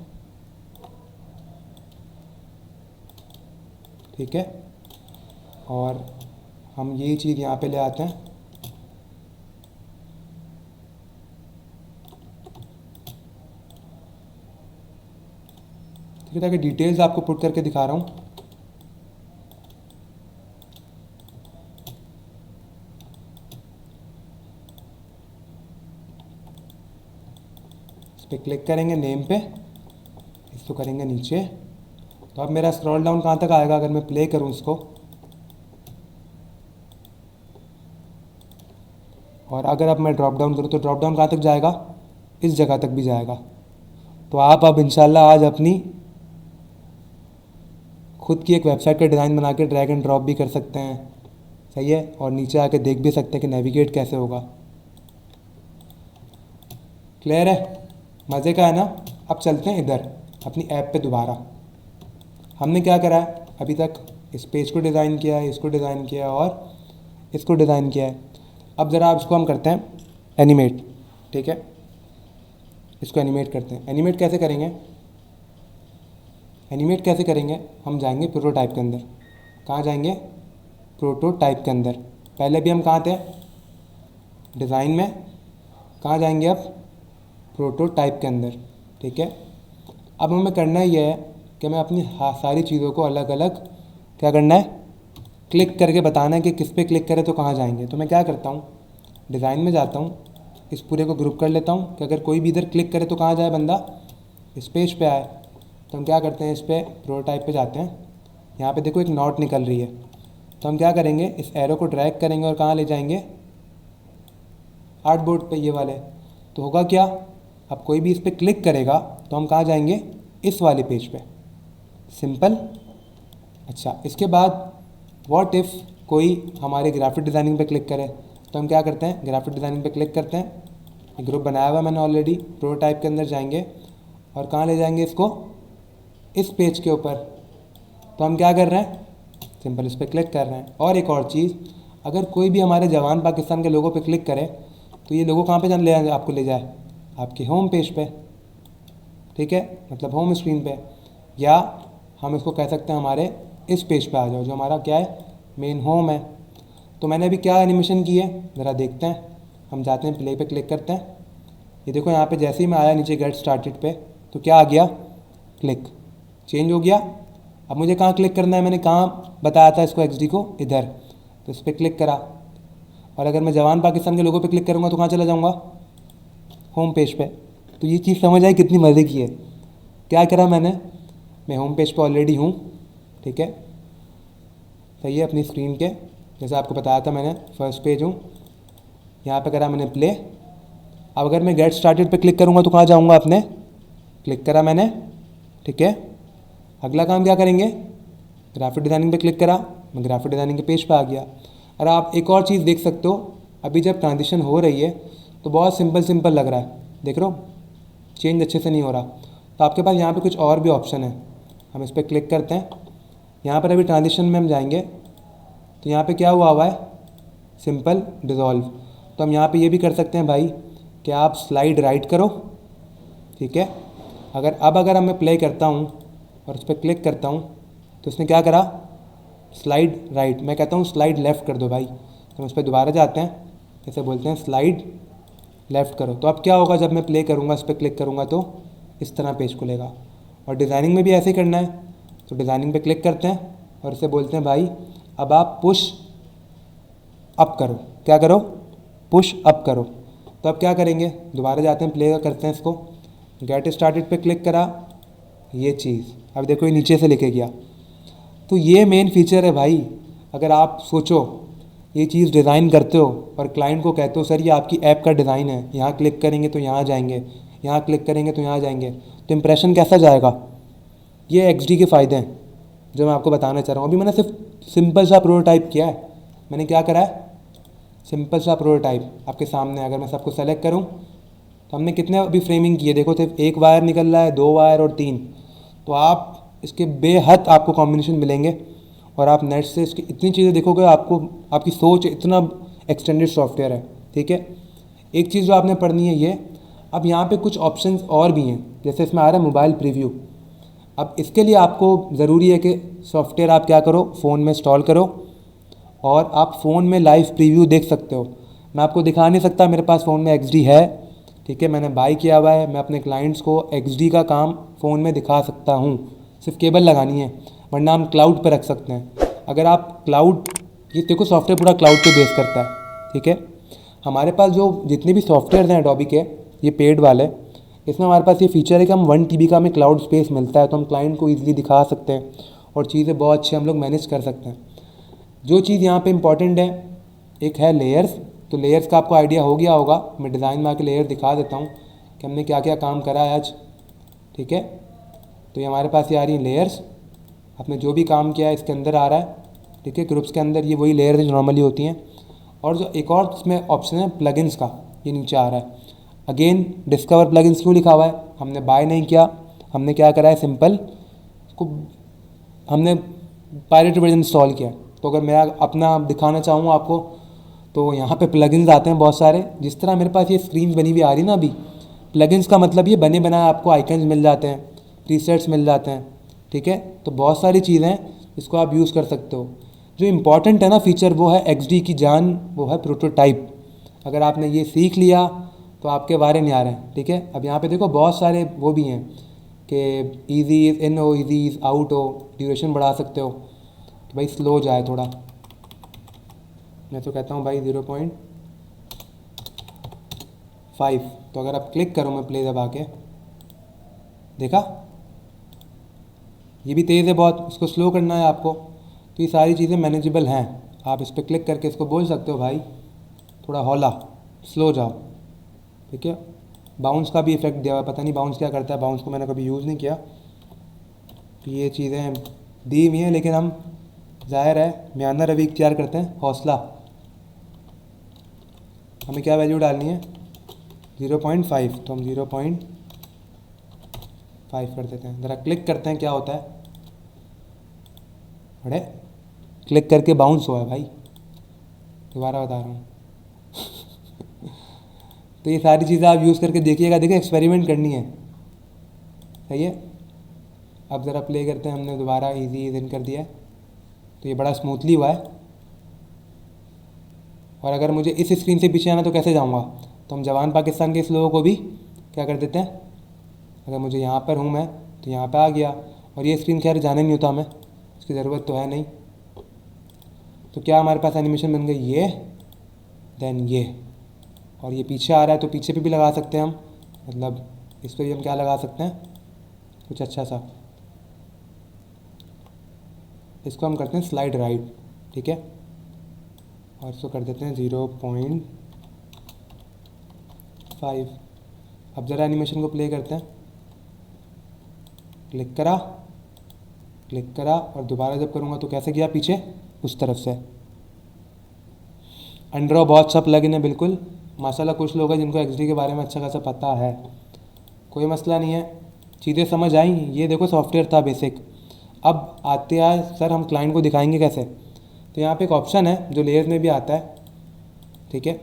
ठीक है, और हम ये चीज़ यहाँ पे ले आते हैं। ठीक है, ताकि डिटेल्स आपको पुट करके दिखा रहा हूँ। इस पर क्लिक करेंगे नेम पे, इसको करेंगे नीचे, तो अब मेरा स्क्रॉल डाउन कहाँ तक आएगा, अगर मैं प्ले करूँ इसको, और अगर अब मैं ड्रॉप डाउन करूँ तो ड्रॉप डाउन कहाँ तक जाएगा, इस जगह तक भी जाएगा। तो आप अब इंशाल्लाह आज अपनी खुद की एक वेबसाइट का डिज़ाइन बना के ड्रैग एंड ड्रॉप भी कर सकते हैं, सही है, और नीचे आके देख भी सकते हैं कि नेविगेट कैसे होगा। क्लियर है, मज़े का है ना। अब चलते हैं इधर अपनी ऐप पे दोबारा। हमने क्या करा है अभी तक, इस पेज को डिज़ाइन किया है, इसको डिज़ाइन किया है और इसको डिज़ाइन किया है। अब ज़रा इसको हम करते हैं एनिमेट, ठीक है, इसको एनिमेट करते हैं। एनिमेट कैसे करेंगे, एनिमेट कैसे करेंगे, हम जाएंगे प्रोटोटाइप के अंदर। कहाँ जाएंगे, प्रोटोटाइप के अंदर। पहले भी हम कहाँ थे, डिज़ाइन में। कहाँ जाएंगे अब, प्रोटोटाइप के अंदर, ठीक है। अब हमें करना ये है कि मैं अपनी सारी चीज़ों को अलग अलग क्या करना है, क्लिक करके बताना है कि किस पे क्लिक करें तो कहाँ जाएंगे। तो मैं क्या करता हूँ, डिज़ाइन में जाता हूँ, इस पूरे को ग्रुप कर लेता हूँ कि अगर कोई भी इधर क्लिक करे तो कहाँ जाए बंदा, इस पेज पे आए। तो हम क्या करते हैं, इस पे प्रोटोटाइप पे जाते हैं, यहाँ पे देखो एक नोट निकल रही है। तो हम क्या करेंगे, इस एरो को ड्रैग करेंगे और कहाँ ले जाएंगे, आर्टबोर्ड पे, ये वाले। तो होगा क्या, अब कोई भी इस पर क्लिक करेगा तो हम कहाँ जाएंगे, इस वाले पेज पे, सिंपल। अच्छा, इसके बाद व्हाट इफ़ कोई हमारे ग्राफिक डिज़ाइनिंग पे क्लिक करे, तो हम क्या करते हैं, ग्राफिक डिज़ाइनिंग पे क्लिक करते हैं। ग्रुप बनाया हुआ है मैंने ऑलरेडी, प्रोटोटाइप के अंदर जाएंगे और कहाँ ले जाएंगे इसको, इस पेज के ऊपर। तो हम क्या कर रहे हैं, सिंपल इस पर क्लिक कर रहे हैं। और एक और चीज़, अगर कोई भी हमारे जवान पाकिस्तान के लोगों पे क्लिक करे तो ये लोगो कहाँ पे ले जाए, आपको ले जाए आपके होम पेज पे, ठीक है, मतलब होम स्क्रीन पे। या हम इसको कह सकते हैं हमारे इस पेज पे आ जाओ, जो हमारा क्या है, मेन होम है। तो मैंने अभी क्या एनिमेशन की है ज़रा देखते हैं। हम जाते हैं प्ले पे क्लिक करते हैं, ये देखो यहाँ पे जैसे ही मैं आया नीचे गेट स्टार्टेड पे, तो क्या आ गया, क्लिक चेंज हो गया। अब मुझे कहाँ क्लिक करना है, मैंने कहाँ बताया था इसको, XD को, इधर। तो इस पर क्लिक करा, और अगर मैं जवान पाकिस्तान के लोगों पे क्लिक करूँगा तो कहाँ चला जाऊँगा, होम पेज पे। तो ये चीज़ समझ आई कितनी मज़े की है। क्या करा मैंने, मैं होम पेज पे ऑलरेडी हूँ, ठीक है, सही है, अपनी स्क्रीन के, जैसे आपको बताया था मैंने, फर्स्ट पेज हूँ। यहाँ पे करा मैंने प्ले। अब अगर मैं गेट स्टार्टेड पे क्लिक करूँगा तो कहाँ जाऊँगा, अपने क्लिक करा मैंने, ठीक है। अगला काम क्या करेंगे, ग्राफिक डिज़ाइनिंग पे क्लिक करा, मैं ग्राफिक डिज़ाइनिंग के पेज पे आ गया। और आप एक और चीज़ देख सकते हो, अभी जब ट्रांजिशन हो रही है तो बहुत सिंपल लग रहा है, देख रहे हो, चेंज अच्छे से नहीं हो रहा। तो आपके पास यहाँ पे कुछ और भी ऑप्शन है, हम इस पर क्लिक करते हैं। यहाँ पर अभी ट्रांजिशन में हम जाएंगे तो यहाँ पे क्या हुआ है, सिंपल डिज़ोल्व। तो हम यहाँ पे ये भी कर सकते हैं भाई कि आप स्लाइड राइट करो, ठीक है। अगर मैं प्ले करता हूँ और उस पर क्लिक करता हूँ तो उसने क्या करा, स्लाइड राइट। मैं कहता हूँ स्लाइड लेफ़्ट कर दो भाई, तो हम उस पर दोबारा जाते हैं, जैसे बोलते हैं स्लाइड लेफ़्ट करो। तो अब क्या होगा, जब मैं प्ले करूँगा, इस पर क्लिक करूँगा तो इस तरह पेज खुलेगा। और डिज़ाइनिंग में भी ऐसे ही करना है। तो डिज़ाइनिंग पे क्लिक करते हैं और इसे बोलते हैं भाई अब आप पुश अप करो, क्या करो, पुश अप करो। तो अब क्या करेंगे, दोबारा जाते हैं, प्ले करते हैं इसको, गेट स्टार्टेड पे क्लिक करा, ये चीज़ अब देखो ये नीचे से लेके गया। तो ये मेन फीचर है भाई। अगर आप सोचो ये चीज़ डिज़ाइन करते हो और क्लाइंट को कहते हो सर ये आपकी ऐप का डिज़ाइन है, यहाँ क्लिक करेंगे तो यहाँ जाएंगे, यहाँ क्लिक करेंगे तो यहाँ जाएंगे, तो इम्प्रेशन कैसा जाएगा। ये XD के फ़ायदे हैं जो मैं आपको बताना चाह रहा हूँ। अभी मैंने सिर्फ सिंपल सा प्रोटोटाइप किया है। मैंने क्या करा है, सिंपल सा प्रोटोटाइप आपके सामने। अगर मैं सबको सेलेक्ट करूँ तो हमने कितने अभी फ्रेमिंग किए, देखो सिर्फ एक वायर निकल रहा है, 2 वायर और 3। तो आप इसके बेहद आपको कॉम्बिनेशन मिलेंगे और आप नेट से इसकी इतनी चीज़ें देखोगे, आपको आपकी सोच, इतना एक्सटेंडेड सॉफ्टवेयर है, ठीक है। एक चीज़ जो आपने पढ़नी है ये, अब यहाँ पे कुछ ऑप्शंस और भी हैं, जैसे इसमें आ रहा है मोबाइल प्रीव्यू। अब इसके लिए आपको ज़रूरी है कि सॉफ्टवेयर आप क्या करो, फ़ोन में इंस्टॉल करो और आप फ़ोन में लाइव प्रीव्यू देख सकते हो। मैं आपको दिखा नहीं सकता, मेरे पास फ़ोन में XD है, ठीक है, मैंने बाय किया हुआ है। मैं अपने क्लाइंट्स को XD का काम फ़ोन में दिखा सकता हूँ, सिर्फ केबल लगानी है, वरना हम क्लाउड पर रख सकते हैं। अगर आप क्लाउड, ये देखो सॉफ्टवेयर पूरा क्लाउड पे बेस करता है, ठीक है। हमारे पास जो जितने भी सॉफ्टवेयर हैं एडोबी के, ये पेड वाले, इसमें हमारे पास ये फीचर है कि हम 1 TB का हमें क्लाउड स्पेस मिलता है, तो हम क्लाइंट को ईजिली दिखा सकते हैं और चीज़ें बहुत अच्छी हम लोग मैनेज कर सकते हैं। जो चीज़ यहाँ पे इम्पॉर्टेंट है, एक है लेयर्स। तो लेयर्स का आपको आइडिया हो गया होगा, मैं डिज़ाइन में आके लेयर दिखा देता हूँ कि हमने क्या क्या काम करा है आज। ठीक है। तो ये हमारे पास ये आ रही हैं लेयर्स, आपने जो भी काम किया है इसके अंदर आ रहा है, ठीक है। ग्रुप्स के अंदर ये वही लेयर्स जो नॉर्मली होती हैं। और जो एक और इसमें ऑप्शन है प्लगइन्स का, ये नीचे आ रहा है। अगेन डिस्कवर प्लगइन्स क्यों लिखा हुआ है, हमने बाय नहीं किया, हमने क्या करा है, सिंपल को हमने पायरेटेड वर्जन इंस्टॉल किया। तो अगर मैं अपना दिखाना चाहूँ आपको, तो यहाँ पे प्लगइन्स आते हैं बहुत सारे। जिस तरह मेरे पास ये स्क्रीन बनी हुई आ रही ना अभी, प्लगइन्स का मतलब ये बने बनाए आपको आइकन्स मिल जाते हैं, प्रीसेट्स मिल जाते हैं, ठीक है। तो बहुत सारी चीज़ें हैं जिसको आप यूज़ कर सकते हो। जो इम्पॉर्टेंट है ना फीचर, वो है XD की जान, वो है प्रोटोटाइप। अगर आपने ये सीख लिया तो आपके बारे नहीं आ रहे हैं, ठीक है। अब यहाँ पे देखो बहुत सारे वो भी हैं कि ईजी इज़ इन हो, ईजी इज़ आउट हो, ड्यूरेशन बढ़ा सकते हो कि भाई स्लो जाए थोड़ा। मैं तो कहता हूँ भाई 0.5। तो अगर आप क्लिक करो, मैं प्ले दबा के, देखा ये भी तेज़ है बहुत, इसको स्लो करना है आपको। तो ये सारी चीज़ें मैनेजेबल हैं। आप इस पर क्लिक करके इसको बोल सकते हो भाई थोड़ा हौला स्लो जाओ, ठीक है। बाउंस का भी इफेक्ट दिया हुआ है, पता नहीं बाउंस क्या करता है, बाउंस को मैंने कभी यूज़ नहीं किया। तो ये चीज़ें दी हुई हैं, लेकिन हम ज़ाहिर है म्याना रवि इख्तियार करते हैं, हौसला। हमें क्या वैल्यू डालनी है, 0.5। तो हम 0.5 कर देते हैं। ज़रा क्लिक करते हैं क्या होता है। अरे क्लिक करके बाउंस हुआ है भाई, दोबारा बता रहा हूँ। तो ये सारी चीज़ें आप यूज़ करके देखिएगा, देखिए एक्सपेरिमेंट करनी है, सही है। अब ज़रा प्ले करते हैं, हमने दोबारा इजी इन कर दिया है, तो ये बड़ा स्मूथली हुआ है। और अगर मुझे इस स्क्रीन से पीछे आना तो कैसे जाऊँगा, तो हम जवान पाकिस्तान के इस लोगों को भी क्या कर देते हैं, अगर मुझे यहाँ पर हूँ मैं तो यहाँ पर आ गया। और ये स्क्रीन खैर जाने नहीं होता हमें, इसकी ज़रूरत तो है नहीं। तो क्या हमारे पास एनिमेशन बन गई, ये देन ये, और ये पीछे आ रहा है तो पीछे पे भी लगा सकते हैं हम, मतलब इस पर भी हम क्या लगा सकते हैं, कुछ अच्छा सा। इसको हम करते हैं स्लाइड राइट, ठीक है। और इसको कर देते हैं 0.5। अब ज़रा एनिमेशन को प्ले करते हैं, क्लिक करा, क्लिक करा, और दोबारा जब करूँगा तो कैसे गया पीछे, उस तरफ से। अंडरॉ बहुत अच्छा प्लगइन है, बिल्कुल माशाल्लाह। कुछ लोग हैं जिनको XD के बारे में अच्छा खासा पता है, कोई मसला नहीं है, चीज़ें समझ आई। ये देखो सॉफ्टवेयर था बेसिक। अब आते हैं सर हम क्लाइंट को दिखाएंगे कैसे। तो यहाँ पे एक ऑप्शन है जो लेयर्स में भी आता है, ठीक है।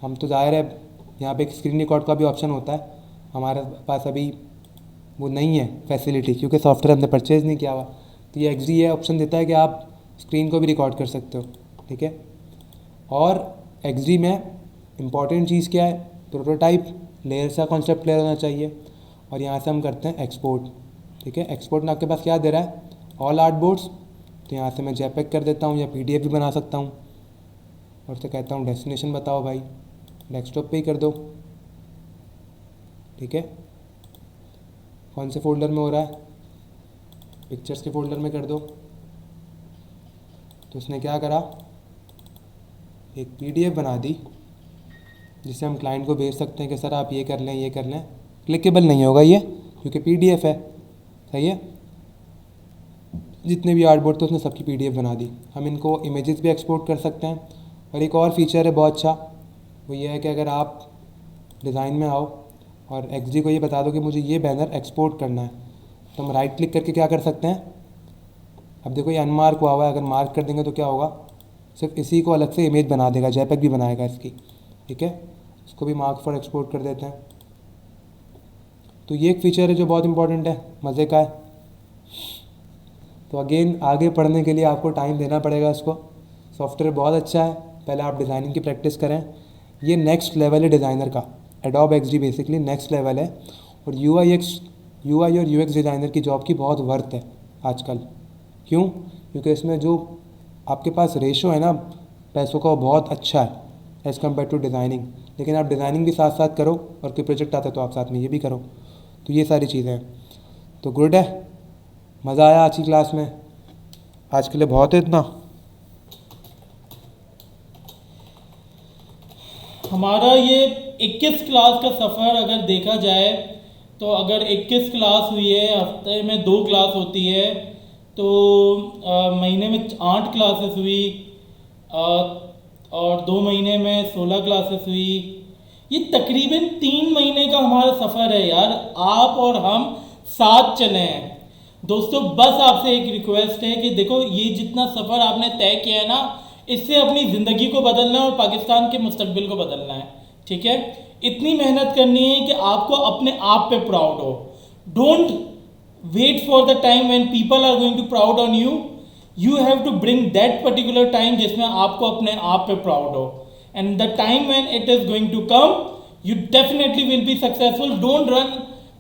हम तो ज़ाहिर है यहाँ पे एक स्क्रीन रिकॉर्ड का भी ऑप्शन होता है, हमारे पास अभी वो नहीं है फैसिलिटी, क्योंकि सॉफ्टवेयर हमने परचेज़ नहीं किया हुआ। तो ये XD ये ऑप्शन देता है कि आप स्क्रीन को भी रिकॉर्ड कर सकते हो, ठीक है। और XD में इम्पॉर्टेंट चीज़ क्या है, प्रोटोटाइप, लेयर्स का कॉन्सेप्ट क्लियर होना चाहिए। और यहाँ से हम करते हैं एक्सपोर्ट, ठीक है। एक्सपोर्ट में आपके पास क्या दे रहा है, ऑल आर्टबोर्ड्स। तो यहाँ से मैं JPEG कर देता हूँ या PDF भी बना सकता हूँ। और से कहता हूँ डेस्टिनेशन बताओ भाई, डेस्कटॉप पे ही कर दो, ठीक है। कौन से फोल्डर में हो रहा है, पिक्चर्स के फोल्डर में कर दो। तो उसने क्या करा, एक PDF बना दी जिसे हम क्लाइंट को भेज सकते हैं कि सर आप ये कर लें, ये कर लें। क्लिकेबल नहीं होगा ये, क्योंकि PDF है, सही है। जितने भी आर्टबोर्ड थे उसने सबकी PDF बना दी। हम इनको इमेजेस भी एक्सपोर्ट कर सकते हैं। और एक और फीचर है बहुत अच्छा, वो ये है कि अगर आप डिज़ाइन में आओ और XD को ये बता दो कि मुझे ये बैनर एक्सपोर्ट करना है, तो हम राइट क्लिक करके क्या कर सकते हैं। अब देखो ये अनमार्क हुआ हुआ है, अगर मार्क कर देंगे तो क्या होगा, सिर्फ इसी को अलग से इमेज बना देगा, JPEG भी बनाएगा इसकी, ठीक है। इसको भी मार्क फॉर एक्सपोर्ट कर देते हैं। तो ये एक फ़ीचर है जो बहुत इंपॉर्टेंट है, मज़े का है। तो अगेन आगे पढ़ने के लिए आपको टाइम देना पड़ेगा इसको। सॉफ्टवेयर बहुत अच्छा है, पहले आप डिज़ाइनिंग की प्रैक्टिस करें। ये नेक्स्ट लेवल है डिज़ाइनर का, adobe XD basically next level है। और UI और UX डिज़ाइनर की जॉब की बहुत वर्थ है आजकल। क्यों, क्योंकि इसमें जो आपके पास रेशो है ना पैसों का, वो बहुत अच्छा है एज़ कम्पेयर टू डिज़ाइनिंग। लेकिन आप डिज़ाइनिंग भी साथ साथ करो, और कोई प्रोजेक्ट आता है तो आप साथ में ये भी करो। तो ये सारी चीज़ें हैं, तो गुड है, मज़ा आया आज की क्लास में। आज के लिए बहुत है इतना। हमारा ये 21 क्लास का सफ़र अगर देखा जाए तो अगर 21 क्लास हुई है, हफ्ते में 2 क्लास होती है, तो महीने में 8 क्लासेस हुई, और 2 महीने में 16 क्लासेस हुई। ये तकरीबन 3 महीने का हमारा सफ़र है यार, आप और हम साथ चले हैं। दोस्तों बस आपसे एक रिक्वेस्ट है कि देखो, ये जितना सफ़र आपने तय किया है ना, इससे अपनी ज़िंदगी को बदलना है और पाकिस्तान के मुस्तकबिल को बदलना है, ठीक है। इतनी मेहनत करनी है कि आपको अपने आप पे प्राउड हो। Don't wait for the time when people are going to proud on you, you have to bring that particular time जिसमें आपको अपने आप पे प्राउड हो। And the time when it is going to come, you definitely will be successful. Don't run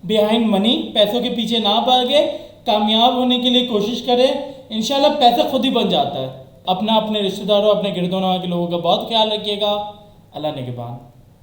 behind money, पैसों के पीछे ना भागे, कामयाब होने के लिए कोशिश करें। इंशाल्लाह पैसा खुद ही बन जाता है। अपना, अपने रिश्तेदारों, अपने गिरदोनवा के लोगों का बहुत ख्याल रखिएगा। अल्लाह निगहबान।